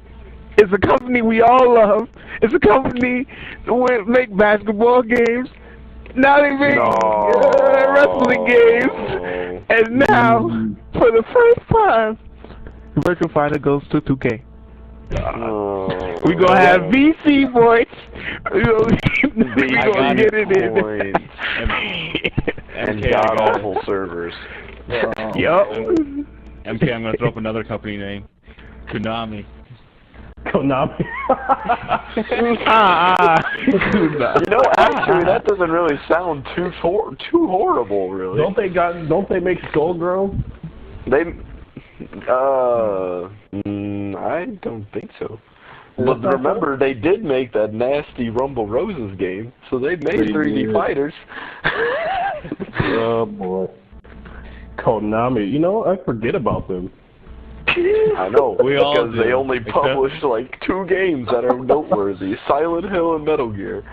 It's a company we all love. It's a company that make basketball games. Now they make wrestling games. And now, for the first time, Virtual Fighter goes to 2K. We gonna have VC boys. We gonna get it in. And god awful servers. Yup. MK, I'm gonna throw up another company name. Konami. Konami. You know, actually, that doesn't really sound too horrible, really. Don't they make Skullgirl? I don't think so. But remember, they did make that nasty Rumble Roses game, so they made 3D fighters. Oh boy. Konami. You know, I forget about them. I know, because they only except... publish like 2 games that are noteworthy: Silent Hill and Metal Gear.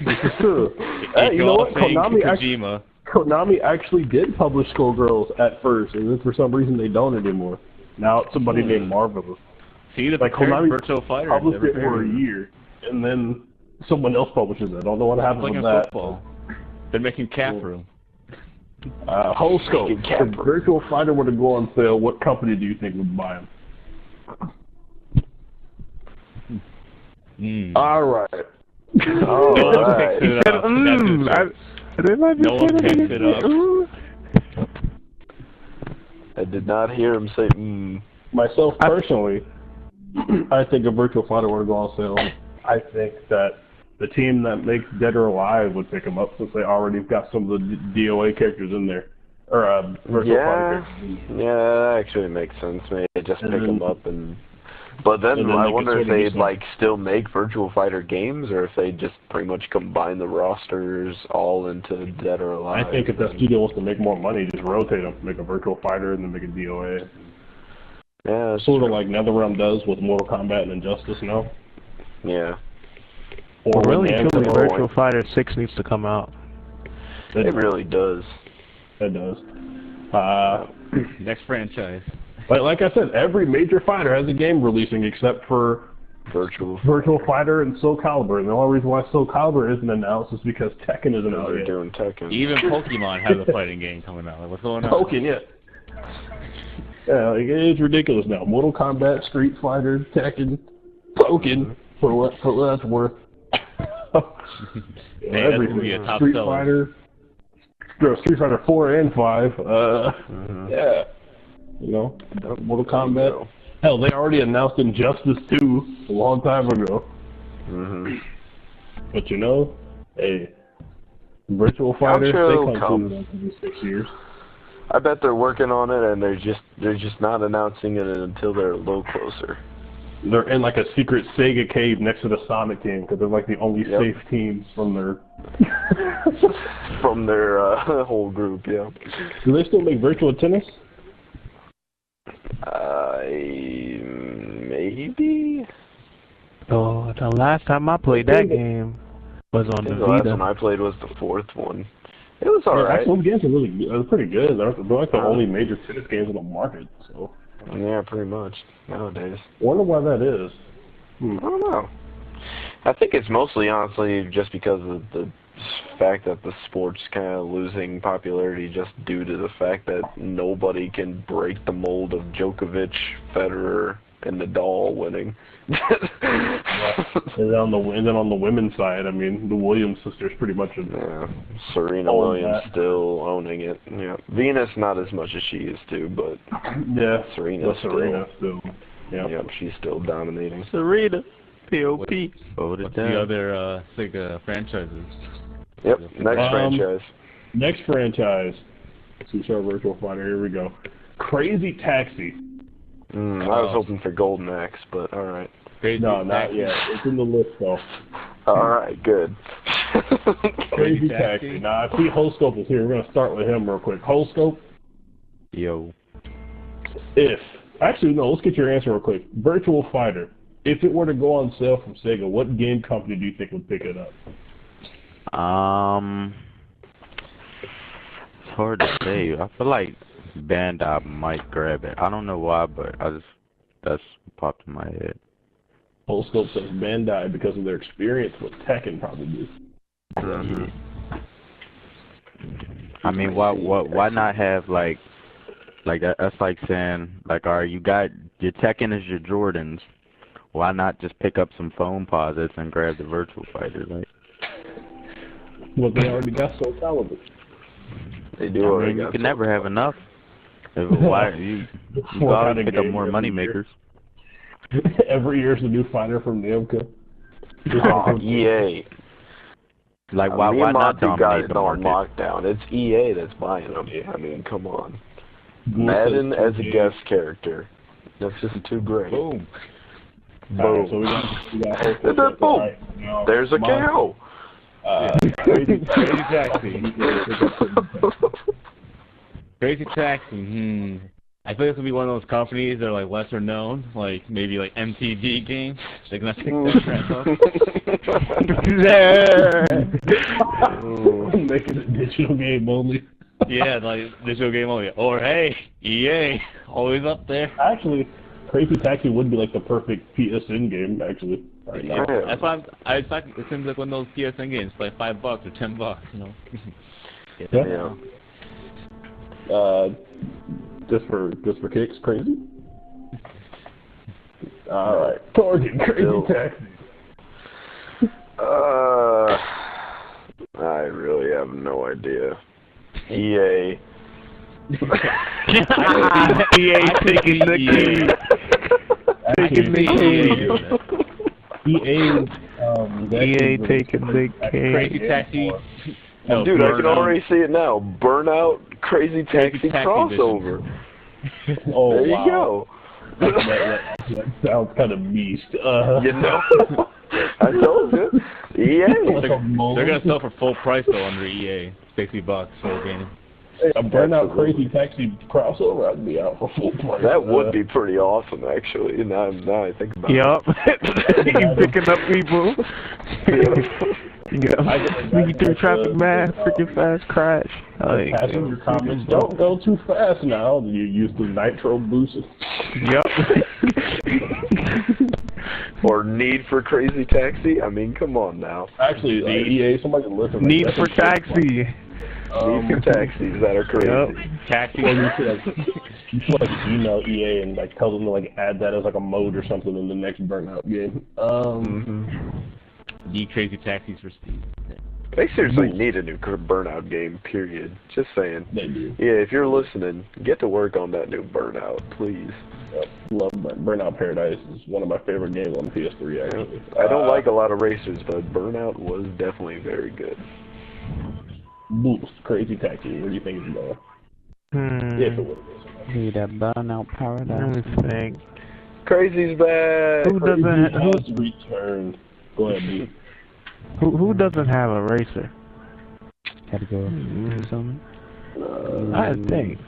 Hey, you know what? Konami actually did publish Skullgirls at first, and then for some reason they don't anymore. Now it's somebody named Marvelous. See, the like Konami Virtual Fighter published it for a year, and then someone else publishes it. I don't know what happened with that. Football. They're making Cap Room. Holscope, if Virtual Fighter were to go on sale, what company do you think would buy them? All right. All right. No one picks it up. I did not hear him say Myself personally, I think if Virtual Fighter were to go on sale, I think that the team that makes Dead or Alive would pick them up since they already got some of the DOA characters in there. Or Virtual Fighter characters. Yeah, that actually makes sense. Maybe just pick them up and... But then I wonder if they'd like still make Virtual Fighter games, or if they just pretty much combine the rosters all into Dead or Alive. I think if that studio wants to make more money, just rotate them, make a Virtual Fighter and then make a DOA. Yeah, sort of like NetherRealm does with Mortal Kombat and Injustice now. Yeah. Or really, truly, Virtual Fighter 6 needs to come out. It really does. It does. Next franchise. Like I said, every major fighter has a game releasing except for Virtual Fighter and Soul Calibur. And the only reason why Soul Calibur isn't announced is because Tekken isn't out yet. Doing Tekken. Even Pokemon has a fighting game coming out. Like, what's going on? Pokemon, yeah. Yeah, like, it's ridiculous now. Mortal Kombat, Street Fighter, Tekken, Pokemon, for what that's worth. Everything. Street Fighter 4 and 5. Yeah. You know, Mortal Kombat. Hell, they already announced Injustice 2 a long time ago. But you know, hey, Virtual Fighter, they come in 6 years. I bet they're working on it, and they're just not announcing it until they're a little closer. They're in like a secret Sega cave next to the Sonic team because they're like the only safe teams from their whole group. Yeah. Do they still make Virtual Tennis? Maybe. Oh, the last time I played that game was on the Vita. The last one I played was the 4th one. It was alright. Those games are pretty good. They're like the only major tennis games on the market. So. Yeah, pretty much nowadays. Wonder why that is. I don't know. I think it's mostly, honestly, just because of the fact that the sport's kind of losing popularity just due to the fact that nobody can break the mold of Djokovic, Federer, and Nadal winning. And then on the women's side, I mean, the Williams sisters pretty much. Serena Williams still owning it. Yeah, Venus not as much as she is too, but yeah, Serena still. Yeah, she's still dominating. Serena, P.O.P. What's the other Sega franchises? Yep, next franchise. Next franchise. Let's see, Virtual Fighter. Here we go. Crazy Taxi. I was hoping for Golden Axe, but alright. Crazy No, not Taxi. yet. It's in the list though. Alright, good. Crazy Taxi. Taxi. Now, I see Holscope is here. We're going to start with him real quick. Holscope, Yo. actually, no, let's get your answer real quick. Virtual Fighter, if it were to go on sale from Sega, what game company do you think would pick it up? It's hard to say. I feel like Bandai might grab it. I don't know why, but that's popped in my head. Holscope says Bandai because of their experience with Tekken, probably. I mean, why not have like that's like saying like, all right, you got your Tekken is your Jordans. Why not just pick up some phone posits and grab the Virtual Fighter? Like, Well, they already got Soul Calibur. They do I already mean, you got can never have enough. Why you always pick up more moneymakers? Every year's a new fighter from Namco. Oh, EA. Like, why not got dominate it the on market? lockdown. It's EA that's buying them. I mean, come on. Goose Madden says as a 2K. guest character. That's just too great. Boom. Alright, so we got Holscope. And then boom. Alright, now, There's a KO. Crazy Taxi. Crazy Taxi. I think this will be one of those companies that are like lesser known, like maybe like MTG Games. They're gonna pick that crap up. Making a digital game only. Yeah, like digital game only. Or hey, EA, always up there. Actually, Crazy Taxi would be like the perfect PSN game, actually. Right now. Yeah. That's why it seems like one of those PSN games, like $5 or $10, you know. Yeah. Just for kicks, Crazy. All right, Torgan, Crazy Taxi. I really have no idea. EA. EA taking the key. Taking the key. EA taking the Crazy key. Taxi. No, dude, I can already see it now. Burnout, Crazy Taxi crossover. Oh, there you wow. go. That sounds kind of beast. You know, I told you. EA. They're gonna sell for full price though under EA, $60 for a game. Hey, a Burnout Crazy Taxi crossover, I'd be out for full price. That would be pretty awesome, actually. Now I think about Yup. You picking up people. Speaking through traffic, man. Freaking fast crash. Like, Passenger comments, don't go too fast now. You use the nitro boost. Yup. Or Need for Crazy Taxi. I mean, come on now. Actually, EA, somebody listen. Need for Taxi. Need for taxis that are crazy. Yep. Taxi. Or you should like email EA and like tell them to like add that as like a mode or something in the next Burnout game. Need Crazy Taxis for Steve. They seriously need a new Burnout game, period. Just saying. They do. Yeah, if you're listening, get to work on that new Burnout, please. Love Burnout Paradise. Is one of my favorite games on the PS3, actually. I don't like a lot of racers, but Burnout was definitely very good. Boost, Crazy Taxi. Where do you think it's going? If it was. Need a Burnout Paradise. Let me think. Crazy's back. Who doesn't? Has returned. Go ahead, B. Who doesn't have a racer? Had to go something. I think.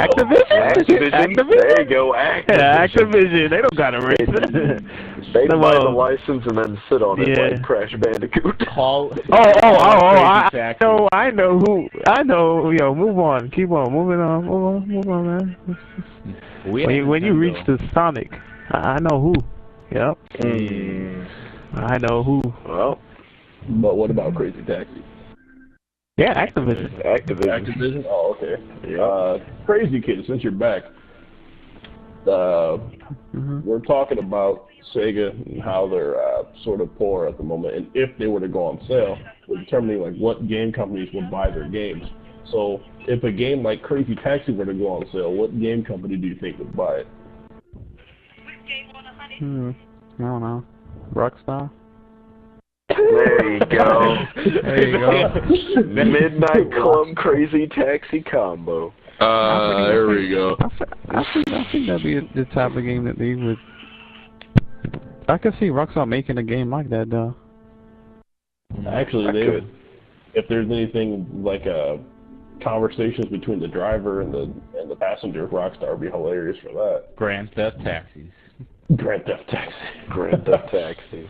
Activision. There you go, Activision. Yeah, Activision. They don't got a racer. They buy the license and then sit on it like Crash Bandicoot. I know who. Yo, move on. Keep on. Move on, man. When you reach the Sonic, I know who. Yep. I know who. Well, but what about Crazy Taxi? Yeah, Activision. Activision? Oh, okay. Yeah. Crazy Kid, since you're back, we're talking about Sega and how they're sort of poor at the moment, and if they were to go on sale, we're determining like what game companies would buy their games. So if a game like Crazy Taxi were to go on sale, what game company do you think would buy it? I don't know. Rockstar? There you go. There you go. Midnight Club Crazy Taxi combo. There we go. I think that'd be the type of game that they would. I could see Rockstar making a game like that, though. Actually, if there's anything like conversations between the driver and the passenger, Rockstar would be hilarious for that. Grand Theft Taxis. Grand Theft Taxi. Grand Theft Taxi.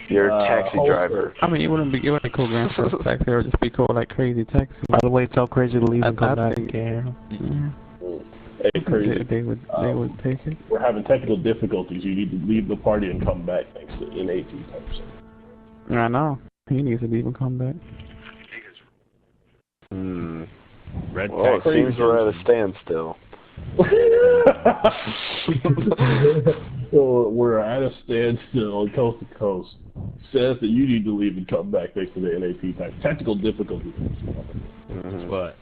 You're a taxi driver. I mean, it wouldn't be cool Grand Theft Taxi. It would just be cool like Crazy Taxi. By the way, tell Crazy to leave and come back. Yeah. Hey, Crazy. They would take it. We're having technical difficulties. You need to leave the party and come back thanks to NAT type. I know. He needs to leave and come back. Red Well, it Taxi. seems we're at a standstill. So we're at a standstill on Coast to Coast. Says that you need to leave and come back thanks to the NAT type. Technical difficulties. What?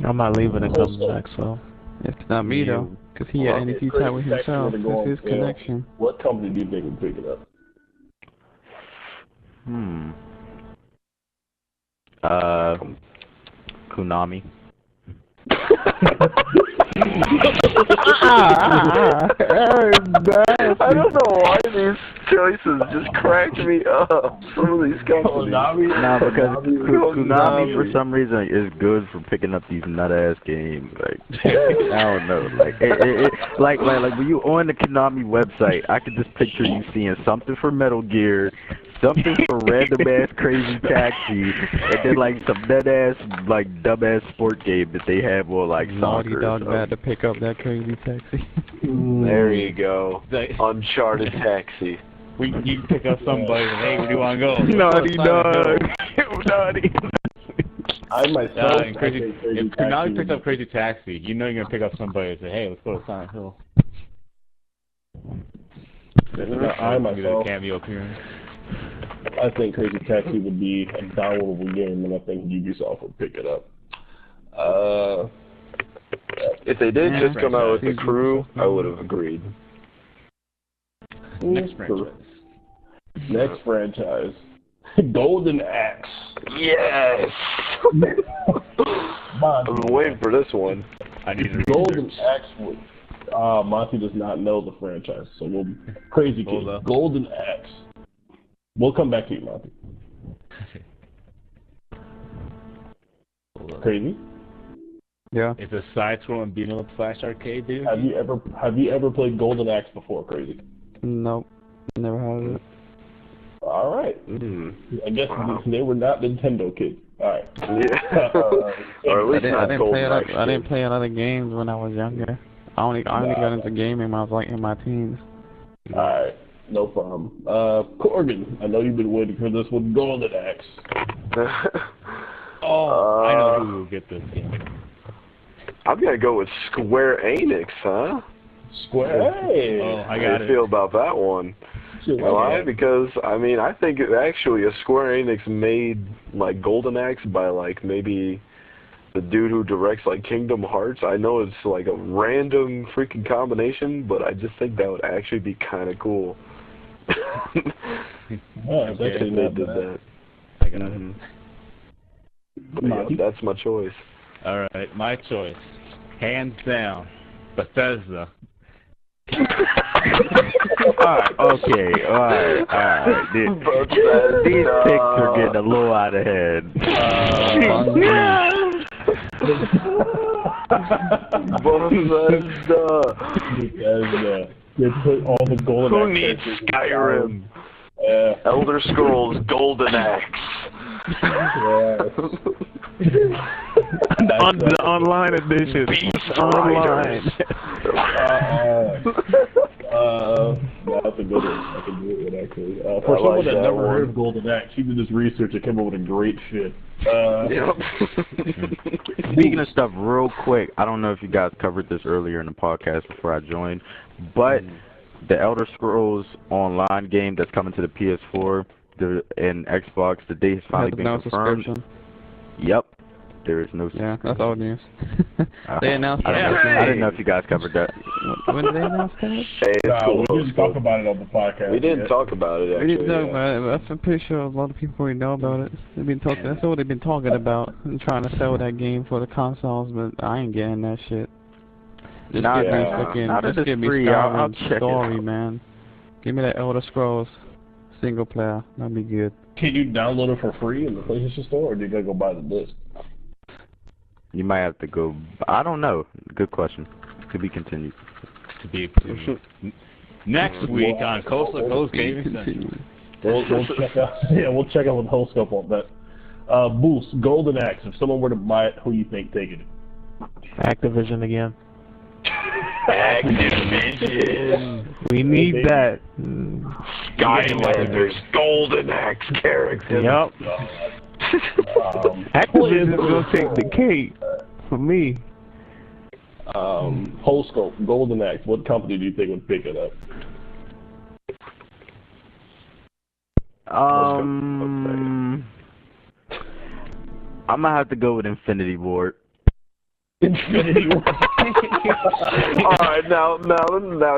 I'm not leaving and coming back, so. It's not me, though. Because he had NAT type with himself. That's his connection. What company do you think would pick it up? Konami. I don't know why these choices just cracked me up. Some of these companies. Nah, because Konami for some reason is good for picking up these nut-ass games. Like, I don't know. Like, like when you on the Konami website, I could just picture you seeing something for Metal Gear, something for random-ass Crazy Taxi, and then like some nut-ass, like dumb-ass sport game that they have on like Naughty soccer. Dog had to pick up that Crazy Taxi. There you go. Uncharted Taxi. You can pick up somebody and hey, where do you want to go? Naughty Dog. Naughty. I myself. If Konami picks up Crazy Taxi, you know you're gonna pick up somebody and say, hey, let's go to Silent Hill. I myself. Cameo appearance. I think Crazy Taxi would be a downloadable game, and I think Ubisoft would pick it up. If they did just come out with The Crew, I would have agreed. Next franchise. Next franchise. Golden Axe. Yes! I've been waiting for this one. I need to Golden Axe would. Monty does not know the franchise, so we'll Crazy Kid. Golden Axe. We'll come back to you, Monty. Crazy? Yeah. It's a side-scrolling beat-em-up Flash arcade, dude. Have you ever played Golden Axe before, Crazy? Nope. Never had it. All right. I guess they were not Nintendo kids. All right. Yeah. Or at least I didn't play a lot of games when I was younger. I only got into gaming when I was like in my teens. All right. No problem. Corgan, I know you've been waiting for this one. Golden Axe. I know who will get this game. I'm gonna go with Square Enix, huh? Square. Hey. Oh, I How got do it. you feel about that one? Why? Because I mean, I think actually a Square Enix made like Golden Axe by like maybe the dude who directs like Kingdom Hearts. I know it's like a random freaking combination, but I just think that would actually be kind of cool. That's actually they not did bad. that. I got it. But yeah, that's my choice. Alright, my choice. Hands down. Bethesda. Alright. These picks are getting a little out of hand. Bethesda. They put all the Golden Who Axe needs characters Skyrim? Elder Scrolls Golden Axe. On the online edition. Online. That's a good one. I can do it with actually. For someone that never heard of Golden Axe, he did this research and came up with a great shit. Speaking of stuff real quick, I don't know if you guys covered this earlier in the podcast before I joined, but the Elder Scrolls Online game that's coming to the PS4 and Xbox, the date has finally been confirmed. Yep. there is no. Yeah, that's all news. They announced that. I didn't know if you guys covered that. When did they announce that? Hey, it's cool. We didn't talk about it on the podcast. We didn't yet. talk about it, actually. We didn't talk about it, but I'm pretty sure a lot of people already know about it. They've been talking. That's what they've been talking about. And trying to sell that game for the consoles, but I ain't getting that shit. Just Nah, give me yeah. fucking. Now that Just it's give me free, I'll Skyrim check story, it out. man. Give me that Elder Scrolls single player. That'd be good. Can you download it for free in the PlayStation Store, or do you gotta go buy the disc? You might have to go. I don't know. Good question. To be continued. To be next week on Coastal Coast Gaming Central. We'll check out. Yeah, we'll check out with the whole scope on that. Boost, Golden Axe. If someone were to buy it, who you think taking it? Activision again. Activision. We need that. Skylanders, Golden Axe characters. Yup. Activision is gonna take the cake for me. Whole scope, Golden Axe. What company do you think would pick it up? I'm gonna have to go with Infinity Ward. Infinity War. Alright, now,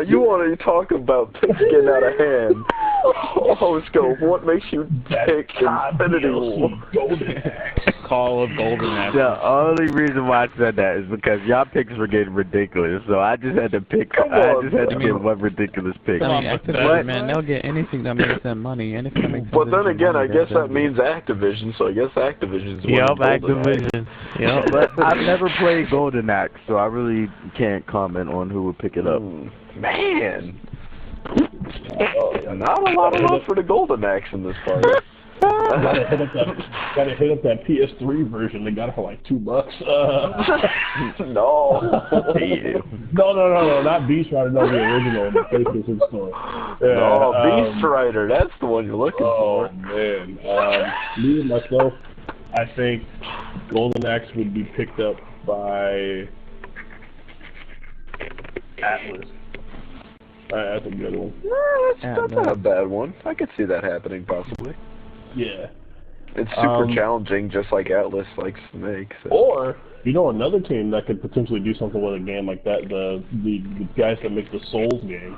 you want to talk about things getting out of hand. Oh, Scope, what makes you pick Infinity War? Golden Axe. Call of Golden Axe. The only reason why I said that is because y'all picks were getting ridiculous, so I just had to pick. I just had to get one ridiculous pick. I mean, Activision, man, they'll get anything that makes them money. Anything that makes them But then again, I money, guess they'll that do. means Activision, so I guess Activision's Yup, winning Golden Axe. Activision. Yup. But I've never played Golden Axe, so I really can't comment on who would pick it up. Man. Not a lot of love for the Golden Axe in this party. Gotta hit up that PS3 version. They got it for like $2. No. No, not Beast Rider. No, the original in the PlayStation Store. No, Beast Rider. That's the one you're looking for. Oh man, me and myself, I think Golden Axe would be picked up by Atlas. That's a good one. That's not a bad one. I could see that happening, possibly. Yeah. It's super challenging, just like Atlas likes to make. So. Or, you know, another team that could potentially do something with a game like that, the guys that make the Souls games.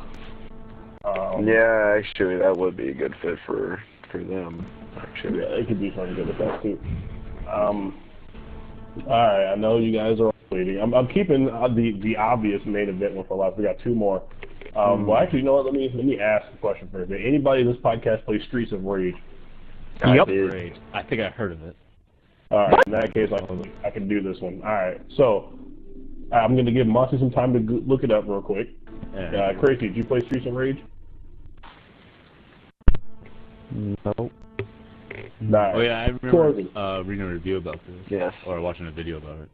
Yeah, actually, that would be a good fit for them. Actually, yeah, they could do something good with that too. Alright, I know you guys are waiting. I'm keeping the obvious main event one for last. We got two more. Well, actually, you know what? Let me ask the question first. Did anybody in this podcast play Streets of Rage? Yep. Great. I think I heard of it. Alright, in that case, I can do this one. Alright, so, I'm going to give Monty some time to look it up real quick. Crazy, did you play Streets of Rage? Nope. Nah. Oh yeah, I remember reading a review about this. Yes. Or watching a video about it.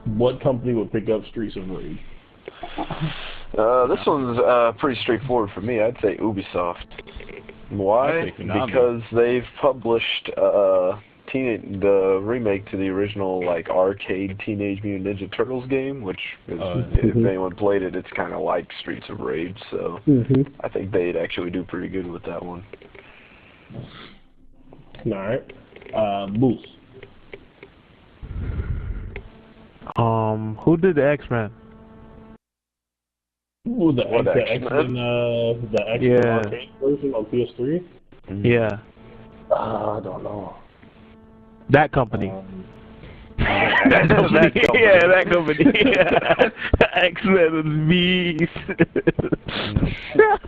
What company would pick up Streets of Rage? This one's pretty straightforward for me. I'd say Ubisoft. Why? Because they've published the remake to the original arcade Teenage Mutant Ninja Turtles game, which is, if anyone played it, it's kind of like Streets of Rage. So I think they'd actually do pretty good with that one. Alright. Moose. Who did the X-Men? Ooh, the X-Men Yeah. arcade version on PS3? Yeah. I don't know. That company. That company. Yeah, that company. X-Men is beast.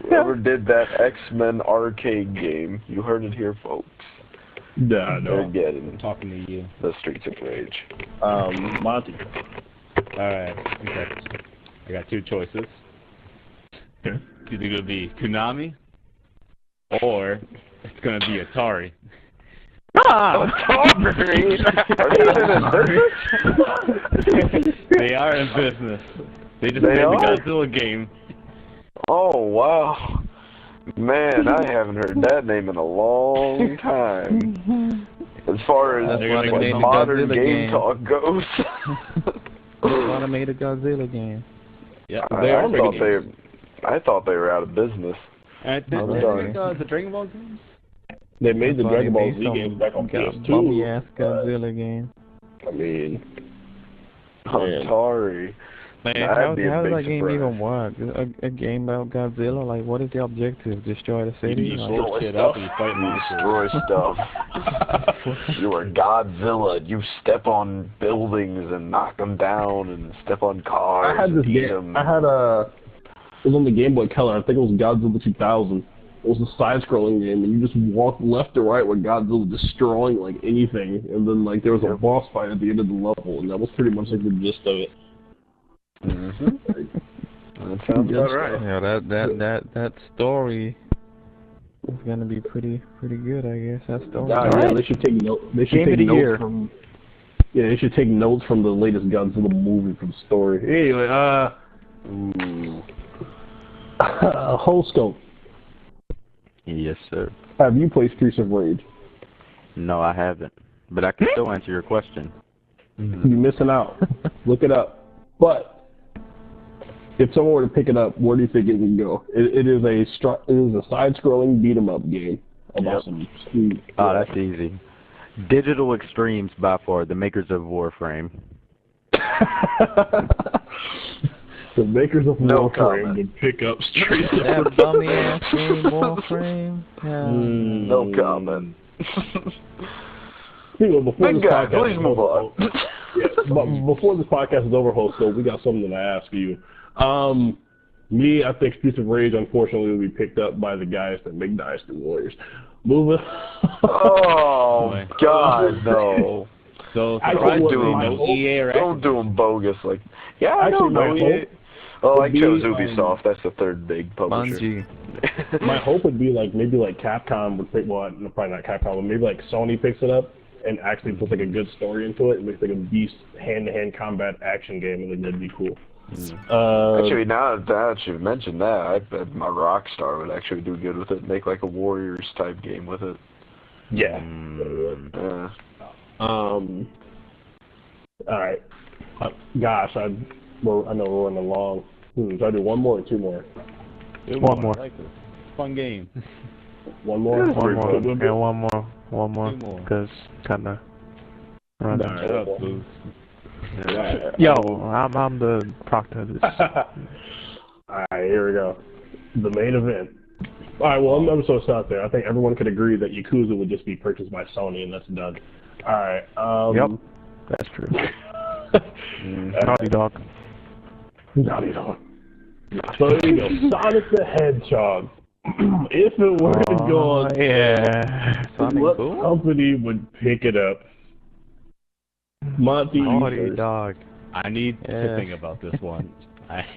Whoever did that X-Men arcade game, you heard it here, folks. Nah, They're no. getting I'm talking to you. the Streets of Rage. Monty. Alright. Okay. I got two choices. Okay. It's either going to be Konami, or it's going to be Atari. Atari? Are they even in business? They are in business. They just made the Godzilla game. Oh, wow. Man, I haven't heard that name in a long time. As far as That's why they made the modern Godzilla game game. talk goes. They want to make a Godzilla game. Yeah, I thought they were out of business. And Oh, did really? they make the Dragon Ball games? They made the That's why Dragon they Ball made Z some games back on PS2. bummy ass Godzilla game. I mean, Atari. Man, how does that game even work? A game about Godzilla? Like, what is the objective? Destroy the city? You Like, blow shit up and you fight monsters. Destroy stuff. You are Godzilla. You step on buildings and knock them down, and step on cars. I had this game. It was on the Game Boy Color. I think it was Godzilla 2000. It was a side-scrolling game, and you just walk left to right with Godzilla destroying like anything, and then like there was a boss fight at the end of the level, and that was pretty much like the gist of it. That sounds about right. Yeah, that story is gonna be pretty good, I guess. That story. Yeah, they should take notes. They should take notes from. Yeah, they should take notes from the latest Godzilla movie from story. Anyway, Holscope. Yes, sir. Have you played Streets of Rage? No, I haven't. But I can still answer your question. You're missing out. Look it up. But if someone were to pick it up, where do you think it would go? It is a side-scrolling beat-em-up game about some speed. Oh, that's easy. Digital Extremes by far, the makers of Warframe. The makers of Warframe would pick up Streets of Rage. That bummy-ass game, Warframe. No comment. Before this podcast please move on. But before this podcast is over, so we got something to ask you. Me, I think Streets of Rage, unfortunately, will be picked up by the guys that make Dynasty Warriors. Moving. Oh God, no! So don't do them bogus like. Yeah, I don't know EA. Oh, I chose Ubisoft. That's the third big publisher. My hope would be like maybe like Capcom would pick. Well, probably not Capcom, but maybe like Sony picks it up and actually puts like a good story into it and makes like a beast hand-to-hand combat action game. I think that'd be cool. Actually, now that you've mentioned that, I bet my Rockstar would actually do good with it. Make like a Warriors type game with it. Yeah. All right. Gosh, I know we're running along. Should I do one more or two more? One more. I like this. Fun game. One more. One more. Because kinda. Shut up, Booth. Yo, I'm the proctor of this. Alright, here we go. The main event. Alright, well, I'm so stop there. I think everyone could agree that Yakuza would just be purchased by Sony and that's done. Alright, Yep, that's true. Naughty Dog. So there you go. Sonic the Hedgehog. If it were to go on, what company would pick it up? Naughty Dog. I need to think about this one.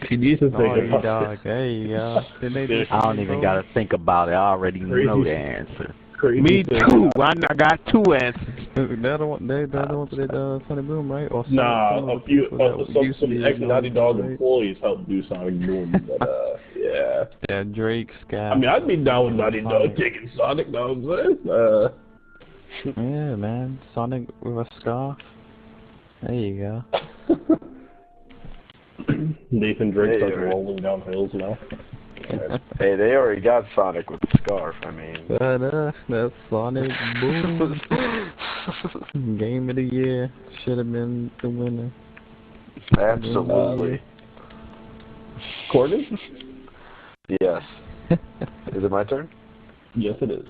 She needs to think about Dog. There you go. I don't even gotta think about it. I already know the answer. Me too. I got two answers. They're the ones that did Sonic Boom, right? Or some ex-Naughty Dog employees helped do Sonic Boom, but yeah. Yeah, Drake, Sky. I mean, I'd be down with Naughty Dog taking Sonic, know what I'm saying? Yeah, man. Sonic with a scarf. There you go. Nathan Drake starts rolling down hills now. Hey, they already got Sonic with the scarf. I mean, that's Sonic Boom. Game of the year should have been the winner. Absolutely. Courtney? Yes. Is it my turn? Yes, it is.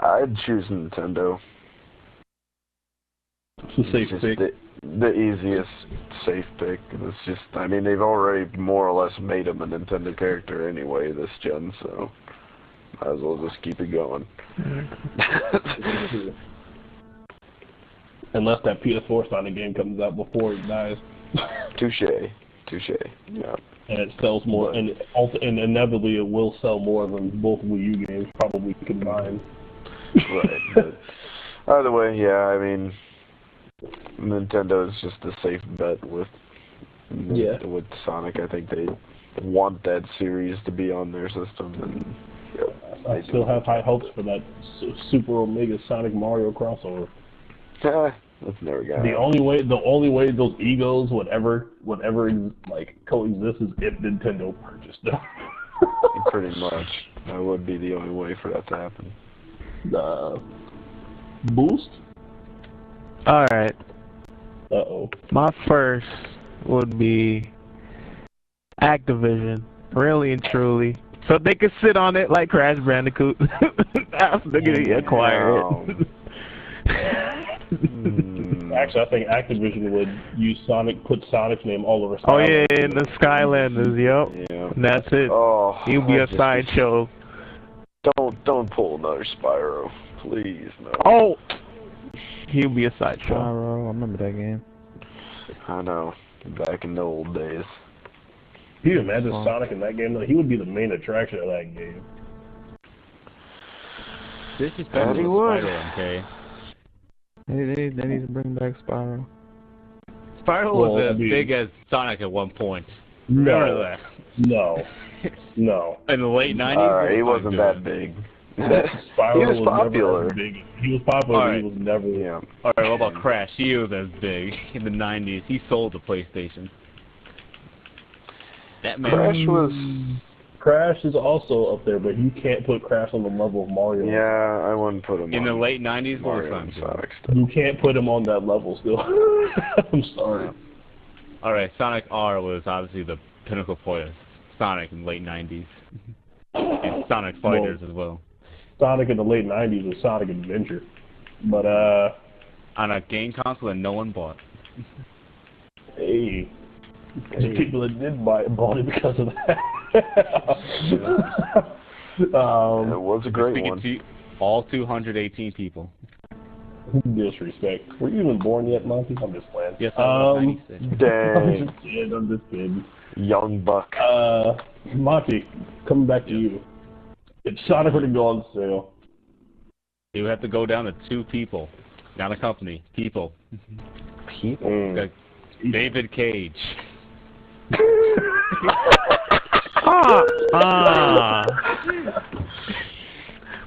I'd choose Nintendo. It's a safe pick. The easiest safe pick. It's just, I mean, they've already more or less made him a Nintendo character anyway this gen, so might as well just keep it going. Unless that PS4 Sonic game comes out before it dies. Touche. Yeah. And it sells more, and inevitably it will sell more than both Wii U games probably combined. Right. But either way, yeah, I mean, Nintendo is just a safe bet with Sonic. I think they want that series to be on their system, and I still have high hopes for that Super Omega Sonic Mario crossover. That's never gonna happen. The only way those egos would ever like coexist is if Nintendo purchased them. Pretty much. That would be the only way for that to happen. Boost? Alright. Uh-oh. My first would be Activision, really and truly. So they could sit on it like Crash Bandicoot. They're gonna acquire it. Actually, I think Activision would use Sonic, put Sonic's name all over Sonic. Oh yeah, in the Skylanders, yep. Yeah. And that's it. Oh, He'll be a sideshow. Don't pull another Spyro, please, no. Oh! He'll be a sideshow. Spyro, I remember that game. I know. Back in the old days. Can you imagine Sonic in that game? Though? He would be the main attraction of that game. This is That he would. Spyro, okay? They need to bring back Spyro. Spyro was as big as Sonic at one point. Remember that? No. No. In the late 90s? He wasn't that big. Spyro he was popular. Never as big. He was popular, but he was never... Yeah. Alright, what about Crash? He was as big in the 90s. He sold the PlayStation. That man... Crash is also up there, but you can't put Crash on the level of Mario. Yeah, I wouldn't put him in on the late 90s. Mario and Sonic stuff. You can't put him on that level still. I'm sorry. Alright, Sonic R was obviously the pinnacle point of Sonic in the late 90s. And Sonic Fighters as well. Sonic in the late 90s was Sonic Adventure. But, on a game console that no one bought. Hey. The people that did buy it bought it because of that. It was a great one. To all 218 people. Disrespect. Were you even born yet, Monty? I'm just playing. Yes, I was 96. Dang. I'm just kidding. Young buck. Monty, coming back to you. If Sonic were to go on sale, you would have to go down to 2 people. Not a company. People. People? David Cage.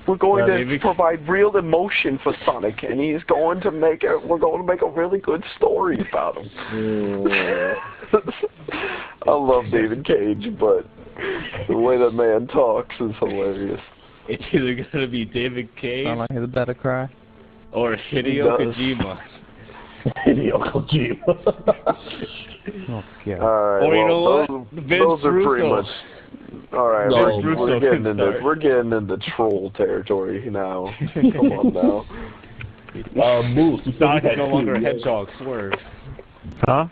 We're going to provide real emotion for Sonic, and he's going to make it. We're going to make a really good story about him. I love David Cage, but the way that man talks is hilarious. It's either going to be David Cage. Sound like he's about to cry. Or Hideo Kojima. Hideo Kojima. Oh, God. Alright, or you know what? Those are pretty much... Alright, No, we're getting into troll territory now. Come on now. Boost, you Sonic said is no longer a hedgehog, swerve. Huh?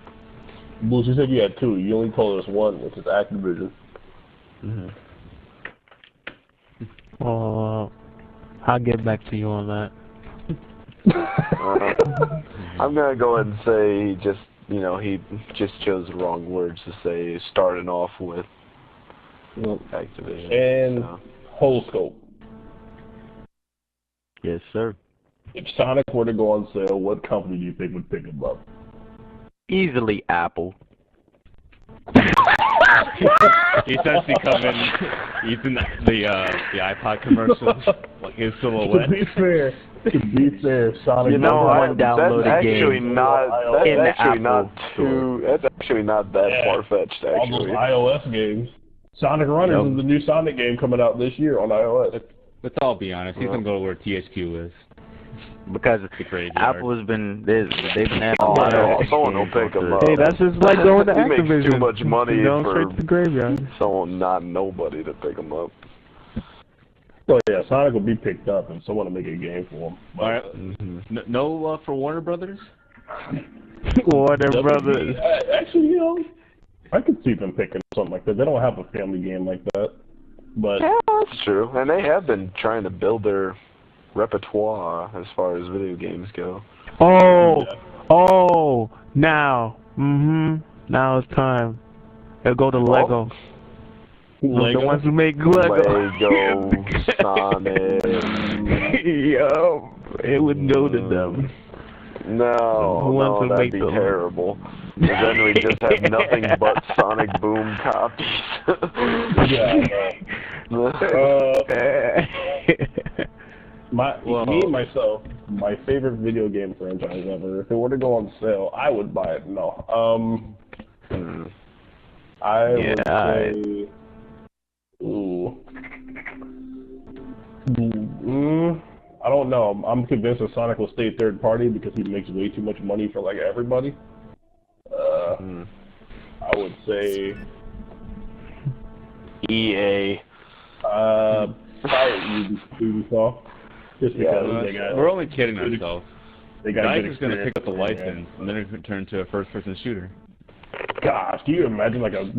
Boost, you said you had 2. You only told us 1, which is Activision. I'll get back to you on that. I'm gonna go ahead and say he just chose the wrong words to say, starting off with Activision. And whole scope. Yes, sir. If Sonic were to go on sale, what company do you think would pick him up? Easily Apple. He's actually coming. He's in the iPod commercials, like his silhouette. To be fair, Sonic. Downloaded that's actually game that's actually not that far-fetched, All actually. those iOS games. Sonic Runners is the new Sonic game coming out this year on iOS. Let's all be honest. He's gonna go where THQ is. Because Apple has been they've been having a lot of someone will pick him up. Hey, that's just like going to he Activision. makes too much money going for straight to the graveyard. someone not nobody to pick him up. So yeah, Sonic will be picked up, and someone will make a game for him. All right. No love for Warner Brothers. Warner Brothers. Actually, I could see them picking something like that. They don't have a family game like that, but yeah, that's true. And they have been trying to build their repertoire as far as video games go. Now it's time. They'll go to Lego. Lego? The ones who make Lego. Sonic. Yo, it would go to them. No, that'd be terrible. And then we just have nothing but Sonic Boom copies. Myself, my favorite video game franchise ever. If it were to go on sale, I would buy it. No, I would say, don't know. I'm convinced that Sonic will stay third party because he makes way too much money for like everybody. I would say EA. Probably Ubisoft. Just because they got. We're only kidding ourselves. They got. Dice is going to pick up the license, and then it turn into a first-person shooter. Gosh, can you imagine like a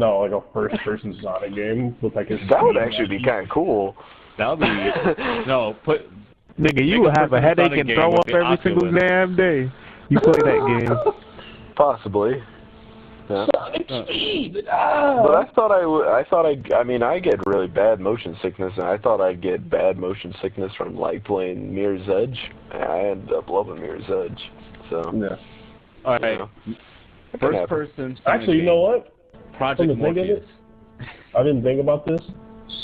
first-person Sonic game with like his? That would actually be kind of cool. That would be Nigga, you would have a headache and throw up every single damn day. You play that game. Possibly. Yeah. Sonic Speed. But I get really bad motion sickness, and I thought I'd get bad motion sickness from like playing Mirror's Edge. And I ended up loving Mirror's Edge. So. Yeah. All right. First person. Actually, you know what? Project Morpheus. I didn't think about this.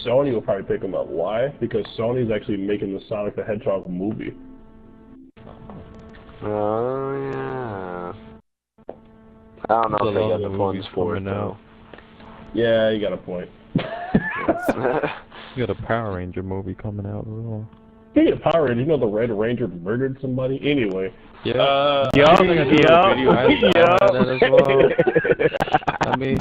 Sony will probably pick them up. Why? Because Sony's actually making the Sonic the Hedgehog movie. Oh yeah. I don't know if they got the funds for it now. Yeah, you got a point. You got a Power Ranger movie coming out as well. Speaking of Power Rangers, you know the Red Ranger murdered somebody? Anyway. Yeah. I mean,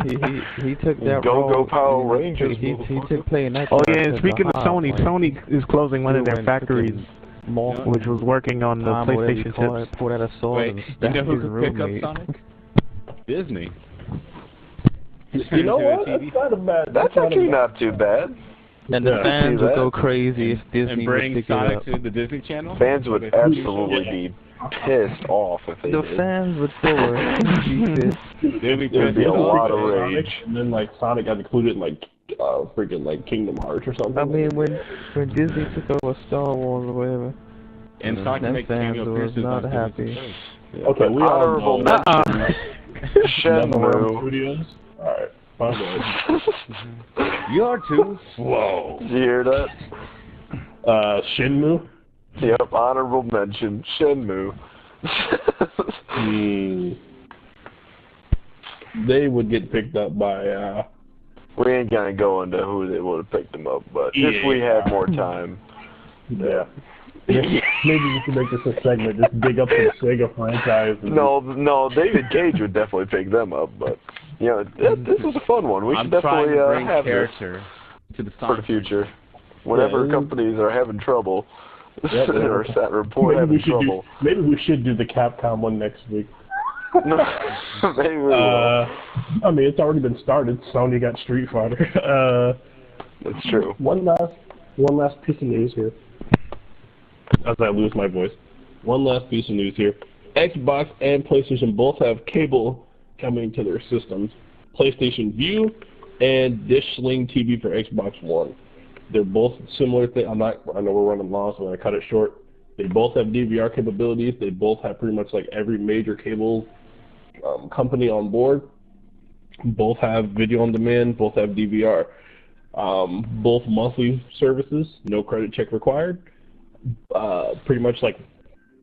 he took that role. Go Power Rangers. He took playing that. Oh yeah, and speaking of Sony, Sony is closing one of their factories, which was working on the PlayStation chips. Pulled out a sword and you know who could pick up Sonic? Disney. You know what? That's not a bad. That's actually not too bad. And the fans would go crazy if Disney and bring Sonic to the Disney Channel. Fans would absolutely be pissed off if they did. The fans would throw There'd be a lot of rage. And then like Sonic got included in like freaking like Kingdom Hearts or something. I mean, when Disney took over Star Wars or whatever, and Sonic fans was not happy. Okay, we honorable mention. Shenmue. Studios. All right. You're too slow. Did you hear that? Shenmue? Yep, honorable mention. Shenmue. They would get picked up by, we ain't gonna go into who they would have picked them up, but if we had more time. Yeah. Maybe we could make this a segment, just dig up the Sega franchise. No, David Cage would definitely pick them up, but, you know, this is a fun one. We should definitely have this for the future. Whenever companies are having trouble, or report having trouble. Maybe we should do the Capcom one next week. Maybe we will. I mean, it's already been started. Sony got Street Fighter. That's true. One last piece of news here. As I lose my voice. One last piece of news here. Xbox and PlayStation both have cable coming to their systems. PlayStation Vue and Dish Sling TV for Xbox One. They're both similar things. I know we're running long, so I'm going to cut it short. They both have DVR capabilities. They both have pretty much like every major cable company on board. Both have video on demand. Both have DVR. Both monthly services. No credit check required. Pretty much like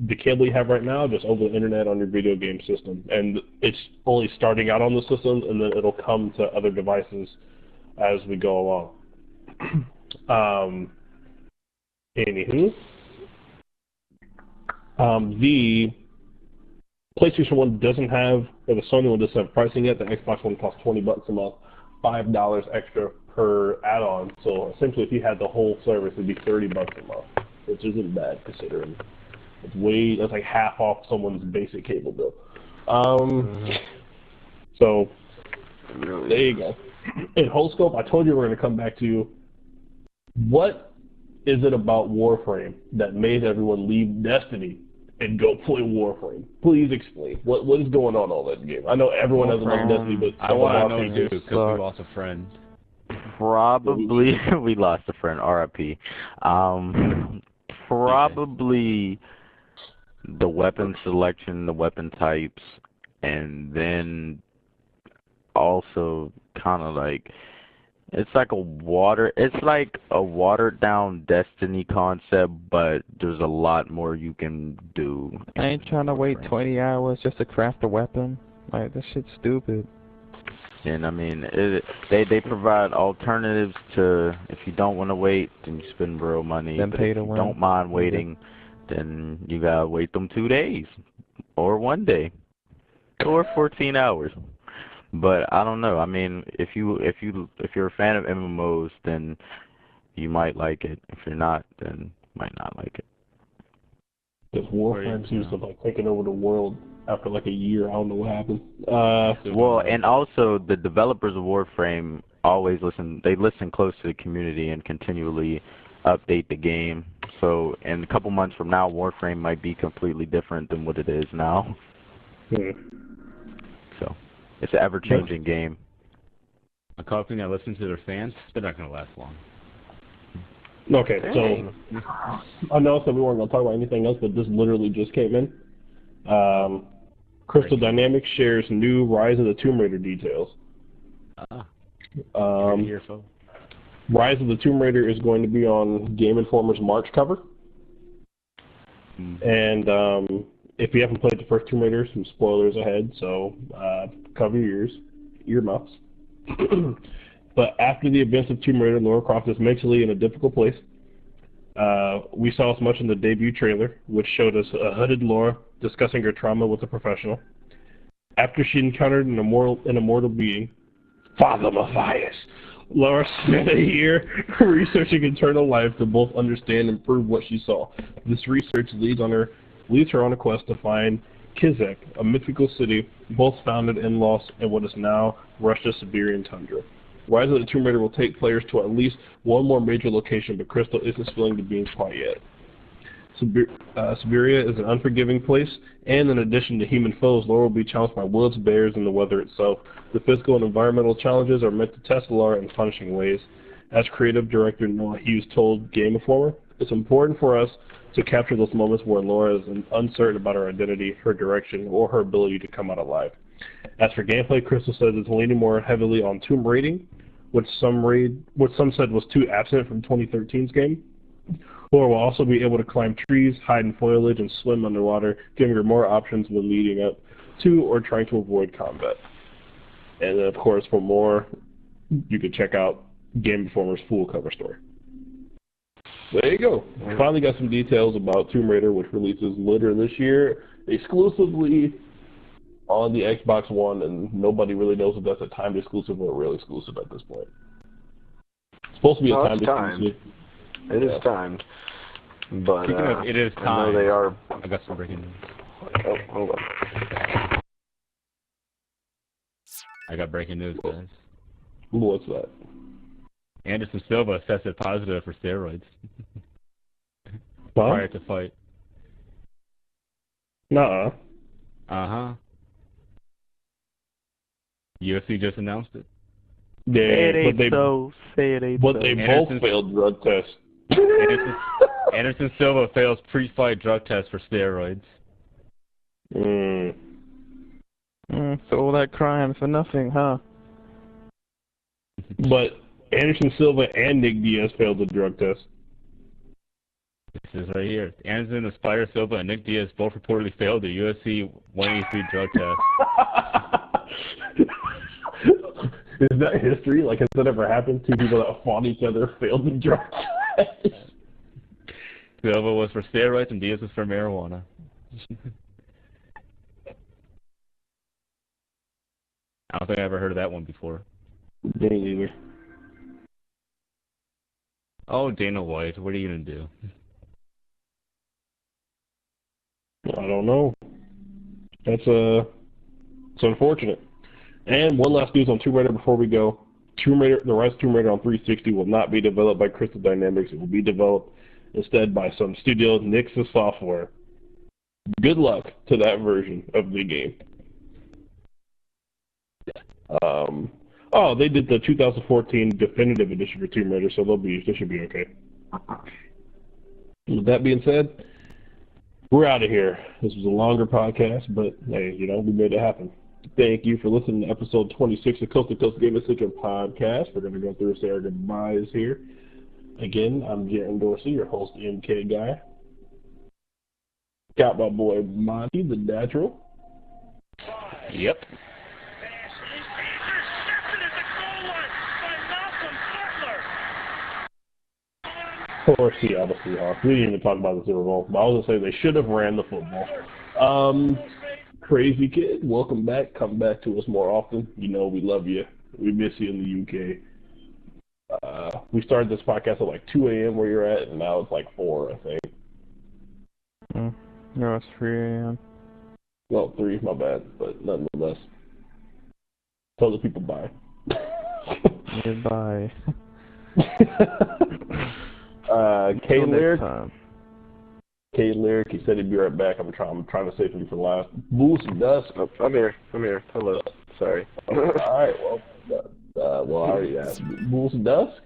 the cable you have right now, just over the internet on your video game system. And it's only starting out on the systems, and then it'll come to other devices as we go along. Anywho, the PlayStation 1 doesn't have, or the Sony one doesn't have pricing yet. The Xbox One costs $20 a month, $5 extra per add-on. So essentially, if you had the whole service, it'd be $30 a month, which isn't bad considering. That's like half off someone's basic cable bill. So there you go. In whole scope, I told you we're going to come back to what is it about Warframe that made everyone leave Destiny and go play Warframe? Please explain. What is going on all that game? I know everyone has love Destiny, but I want to know too because we lost a friend. Probably we lost a friend. R.I.P. Probably the weapon selection, the weapon types, and then also kind of like it's like a watered down Destiny concept, but there's a lot more you can do. I ain't trying to wait 20 hours just to craft a weapon. Like, that shit's stupid. And I mean, they provide alternatives to, if you don't want to wait, then you spend real money. Then but pay if to you win. don't mind waiting, then you gotta wait them 2 days, or 1 day, or 14 hours. But I don't know. I mean, if you're a fan of MMOs, then you might like it. If you're not, then you might not like it. Because Warframe seems to have like taken over the world after like a year. I don't know what happened. Well, and also the developers of Warframe always listen. They listen close to the community and continually update the game. So in a couple months from now, Warframe might be completely different than what it is now. So it's an ever-changing game. A company that listens to their fans, they're not going to last long. Okay, so I know that we weren't going to talk about anything else, but this literally just came in. Crystal Dynamics shares new Rise of the Tomb Raider details. Rise of the Tomb Raider is going to be on Game Informer's March cover. And if you haven't played the first Tomb Raider, some spoilers ahead, so cover your earmuffs. But after the events of Tomb Raider, Lara Croft is mentally in a difficult place. We saw as much in the debut trailer, which showed us a hooded Lara discussing her trauma with a professional. After she encountered an immortal being, Father Matthias, Lara spent a year researching eternal life to both understand and prove what she saw. This research leads her on a quest to find Kizek, a mythical city both founded and lost in what is now Russia's Siberian tundra. Rise of the Tomb Raider will take players to at least one more major location, but Crystal isn't spilling the beans quite yet. Siberia is an unforgiving place, and in addition to human foes, Lara will be challenged by wolves, bears, and the weather itself. The physical and environmental challenges are meant to test Lara in punishing ways. As creative director Noah Hughes told Game Informer, it's important for us to capture those moments where Lara is uncertain about her identity, her direction, or her ability to come out alive. As for gameplay, Crystal says it's leaning more heavily on tomb raiding, which some said was too absent from 2013's game. Lara will also be able to climb trees, hide in foliage, and swim underwater, giving her more options when leading up to or trying to avoid combat. And then, of course, for more, you can check out Game Informer's full cover story. There you go. We finally got some details about Tomb Raider, which releases later this year, exclusively on the Xbox One, and nobody really knows if that's a timed exclusive or a real exclusive at this point. It's supposed to be a timed exclusive. It is timed. But it is timed. I know they are. I got some breaking news. Oh, hold on. I got breaking news, guys. What's that? Anderson Silva tested positive for steroids Huh? prior to fight. Nuh-uh. Uh-huh. UFC just announced it. They both failed drug tests. Anderson Silva fails pre-fight drug test for steroids. So all that crime for nothing, huh? But Anderson Silva and Nick Diaz failed the drug test. This is right here. Anderson, Aspire Silva, and Nick Diaz both reportedly failed the UFC 183 drug test. Is that history? Like, has that ever happened? Two people that fought each other failed the drug test? Silva was for steroids and Diaz was for marijuana. I don't think I ever heard of that one before. Me neither. Oh, Dana White, what are you going to do? I don't know. It's unfortunate. And one last news on Tomb Raider before we go. The Rise of Tomb Raider on 360 will not be developed by Crystal Dynamics. It will be developed instead by some studio, Nixon Software. Good luck to that version of the game. They did the 2014 definitive edition for Tomb Raider, so they should be okay. With that being said, we're out of here. This was a longer podcast, but hey, we made it happen. Thank you for listening to episode 26 of Coast to Coast Gaming Central podcast. We're going to go through and say our goodbyes here. Again, I'm Jaron Dorsey, your host, MKGUY. Got my boy Monty, the natural. Yep. Or Seattle Seahawks. We didn't even talk about the Super Bowl. But I was going to say they should have ran the football. Crazy Kid, welcome back. Come back to us more often. You know we love you. We miss you in the UK. We started this podcast at like 2 a.m. where you're at, and now it's like 4, I think. No, it's 3 a.m. Well, 3, my bad, but nonetheless. Tell the people bye. Goodbye. K-Lyric, he said he'd be right back. I'm trying to save him for last. Boost Dusk. Oh, I'm here. Hello. Sorry. Alright, well, I already asked. Boost Dusk?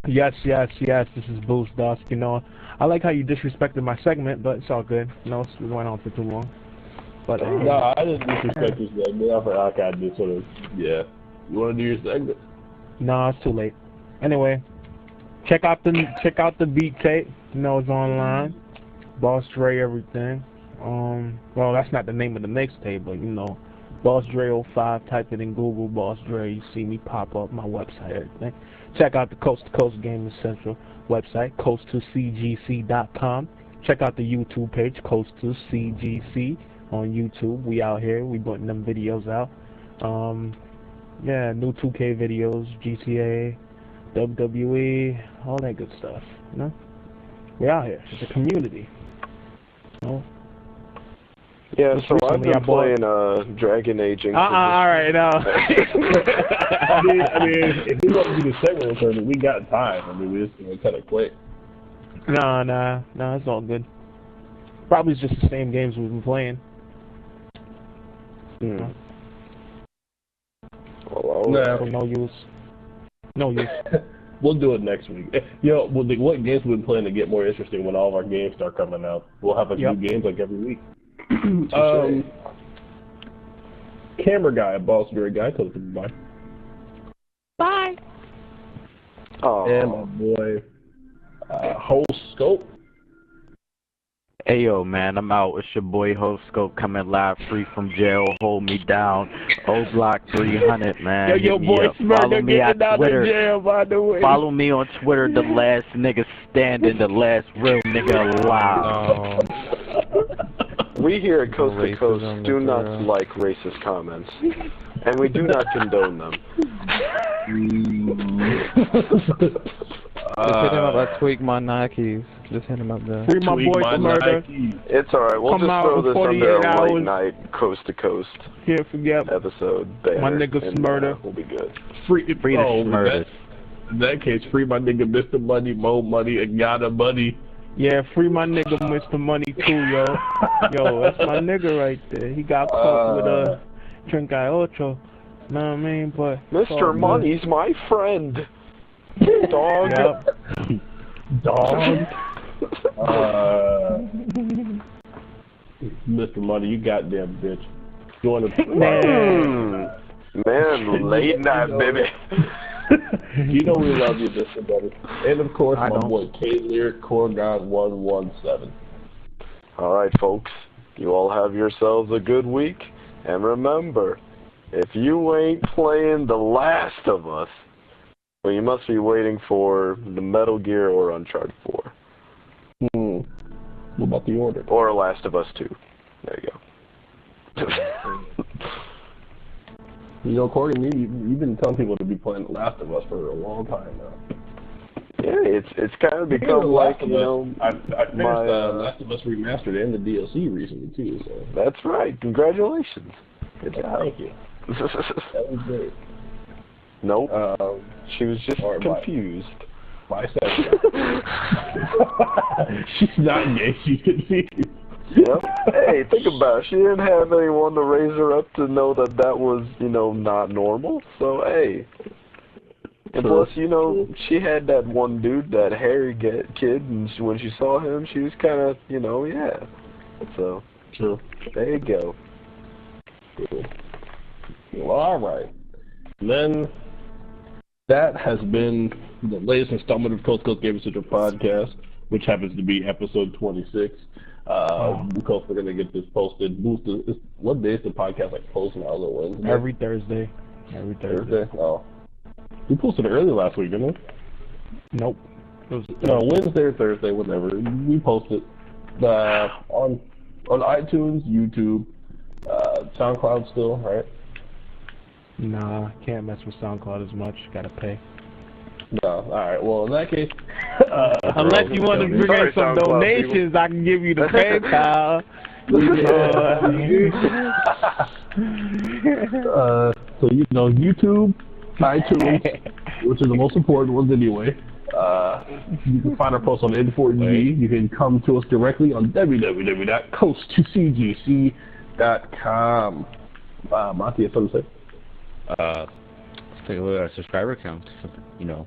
Yes, this is Boost Dusk. You know, I like how you disrespected my segment, but it's all good. You know, we went on for too long. But no, I didn't disrespect your segment. I forgot I did sort of, yeah. You want to do your segment? No, it's too late. Anyway, check out the beat tape. You know, it's online. BossDre everything. Well, that's not the name of the mixtape, but you know, BossDre 05. Type it in Google, BossDre. You see me pop up my website, everything. Check out the Coast to Coast Gaming Central website, coast2cgc.com. Check out the YouTube page, Coast2CGC on YouTube. We out here. We putting them videos out. Yeah, new 2K videos, GTA, WWE, all that good stuff. You know, we out here. It's a community. You know? Yeah, so I've been playing Dragon Age Inquisition. Alright, now. I mean, if we want to do the segment recording, we got time. I mean, we just kind of quick. Nah, it's all good. Probably just the same games we've been playing. Well, no use. We'll do it next week. You know, what games we've been playing to get more interesting when all of our games start coming out. We'll have new games like every week. Camera guy, BossDre guy, tell them bye. Bye. And my boy, Host Scope. Ayo, man, I'm out. It's your boy Host Scope coming live free from jail. Hold me down. O Block 300, man. Yo, boy Smurder getting out of jail, by the way. Follow me on Twitter, the last nigga standing, the last real nigga alive. We here at Coast to Coast do not like racist comments, and we do not condone them. Just hit him up at Tweak My Nikes. Just hit him up there. Free my boy Smurder. It's alright, we'll just throw this under a late night Coast to Coast episode. Banner, my nigga Smurder. We'll be good. Free the Smurder. In that case, free my nigga Mr. Money, Mo Money, and Yada Money. Yeah, free my nigga Mr. Money too, yo. Yo, that's my nigga right there. He got caught with a Trinkai Ocho. Know what I mean? But Mr. Money's my friend. Dog. Yep. Dog. Mr. Money, you goddamn bitch. You want to... Man, late night, baby. You know we love you, Mr. Buddy. And of course, my boy K-Lyric, Corgon117. Alright, folks. You all have yourselves a good week. And remember, if you ain't playing The Last of Us, well, you must be waiting for the Metal Gear or Uncharted 4. What about The Order? Or Last of Us 2. There you go. You know, Corey, you've been telling people to be playing The Last of Us for a long time now. Yeah, it's kind of become like, you know... I finished Last of Us Remastered and the DLC recently, too, so... That's right. Congratulations. Good job. Thank you. That was great. Nope. She was just confused. Bisexual. She's not gay. She's confused. Yep. Hey, think about it. She didn't have anyone to raise her up to know that that was, you know, not normal. So, hey. And plus, you know, she had that one dude, that hairy kid, and when she saw him, she was kind of, you know, yeah. So, there you go. Cool. Well, all right. Then that has been the latest installment of Coast Coast Gaming Central podcast, which happens to be episode 26. Of course, we're gonna get this posted. What day is the podcast like posting out on Wednesday? Every Thursday. Oh, we posted it early last week, didn't we? Nope. No, Wednesday or Thursday, whenever. We post it on iTunes, YouTube, SoundCloud still, right? Nah, can't mess with SoundCloud as much. Gotta pay. No, alright, well, in that case... Unless you want to bring in some donations, I can give you the PayPal. So, YouTube, iTunes, which are the most important ones anyway. You can find our posts on N4G. You can come to us directly on www.coast2cgc.com. Monty, you have something to say? Let's take a look at our subscriber count, for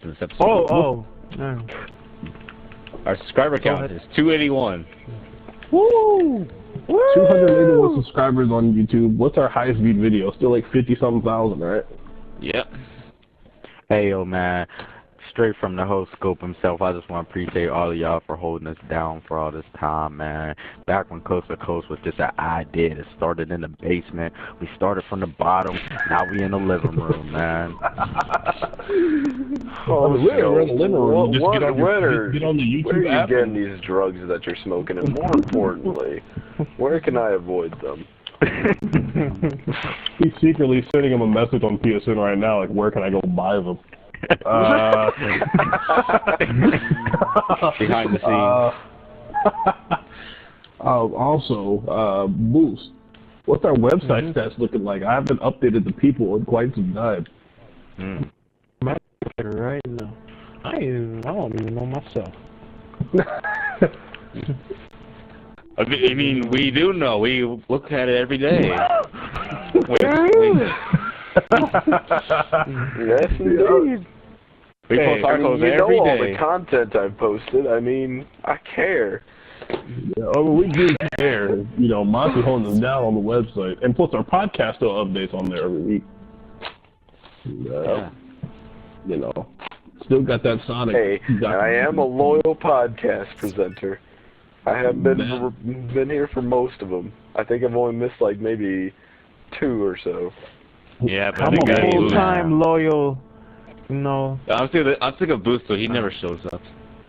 this episode. Our subscriber count is 281. Woo! 281 subscribers on YouTube. What's our highest viewed video? Still like 50-something thousand, right? Yep. Hey, yo, man. Straight from the host scope himself, I just want to appreciate all of y'all for holding us down for all this time, man. Back when Coast to Coast was just an idea, it started in the basement. We started from the bottom, now we in the living room, man. We're in the living room. Just Where get on the YouTube are app. you getting these drugs that you're smoking? And more importantly, where can I avoid them? He's secretly sending him a message on PSN right now, like, where can I go buy them? Behind the scenes. Also, Boost, what's our website stats looking like? I haven't updated the people in quite some time. Right now, I don't even know myself. I mean, we do know. We look at it every day. Yes, indeed. We post articles you know every all day. the content I've posted. I mean, I care. Yeah, we do care. Monty holding us down on the website. And plus our podcast still updates on there every week. Yeah. Still got that Sonic. Hey, I am a loyal podcast presenter. I have been here for most of them. I think I've only missed like maybe 2 or so. Yeah, but I'm a full-time loyal, I'm sick of Boost, so he never shows up.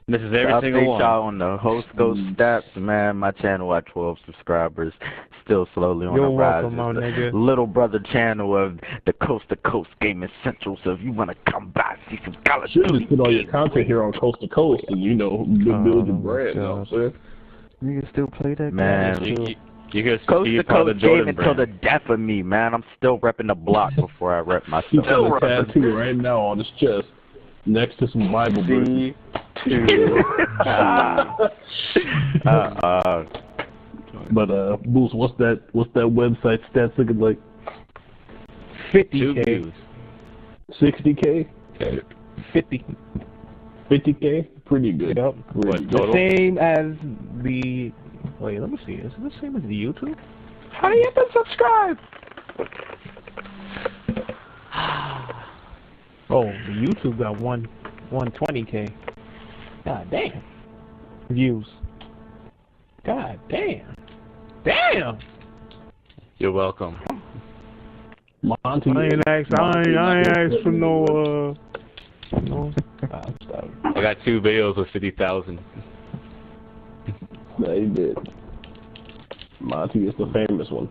This is every single one. Y'all on the host ghost stats, man. My channel at 12 subscribers, still slowly on the rise. You're welcome, my nigga. Little brother channel of the Coast to Coast Gaming Central. So if you want to come by, see some college. Should just put all your content here on Coast to Coast, and build your brand. You know what I'm saying? You can still play that man. game. You can Coast see to part of Coast the Jordan Gaming till brand. the death of me, man. I'm still repping the block before I rep myself. He's got a tattoo right now on his chest, next to some Bible verses. But Boost, what's that website stats looking like? 50K. 60K? 50K? Pretty good. Yep. The same as the... Wait, let me see. Is it the same as the YouTube? Hurry up and subscribe! Oh, the YouTube got 120K. God damn. Views. God damn. Damn! You're welcome. Monty. I ain't asked for no, I got 2 videos with 50,000. Yeah, he did. Monty is the famous one.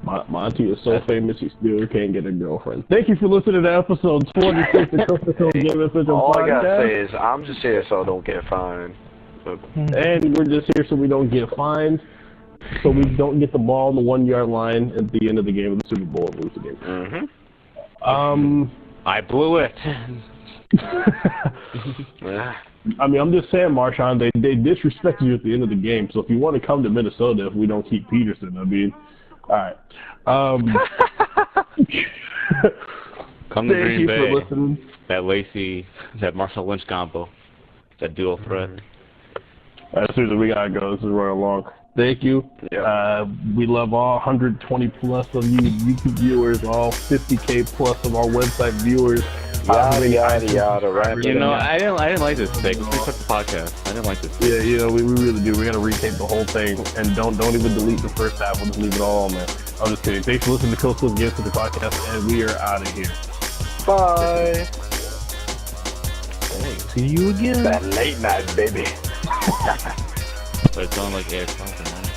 Monty is so famous he still can't get a girlfriend. Thank you for listening to episode 26 of Coast to Coast Gaming Central All Podcast. I gotta say is, I'm just here so I don't get fined. And we're just here so we don't get fined, so we don't get the ball on the 1-yard line at the end of the game of the Super Bowl and lose the game. I blew it. I mean, I'm just saying, Marshawn, they disrespected you at the end of the game, so if you want to come to Minnesota if we don't keep Peterson, I mean, alright. Come to Green Bay. For listening. That Lacey, that Marshall Lynch combo, that dual threat. As soon as we gotta go, this is running long. Thank you. Yeah. We love all 120 plus of you YouTube viewers, all 50K plus of our website viewers. Yada yada yada. I didn't like this take. Let's restart the podcast. I didn't like this. Yeah, we really do. We gotta retape the whole thing, and don't even delete the first half. We'll just leave it all on there. I'm just kidding. Thanks for listening to Coast to Coast Games to the podcast, and we are out of here. Bye. See you again. That late night, baby. But it's on like 8 o'clock in the morning.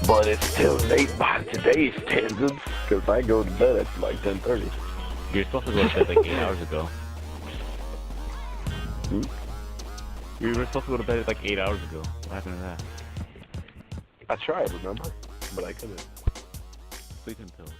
But it's still late by today's standards, because I go to bed at like 10:30. You're supposed to go to bed like 8 hours ago. Hmm? You were supposed to go to bed like 8 hours ago. What happened to that? I tried, remember? But I couldn't. Sleeping pills.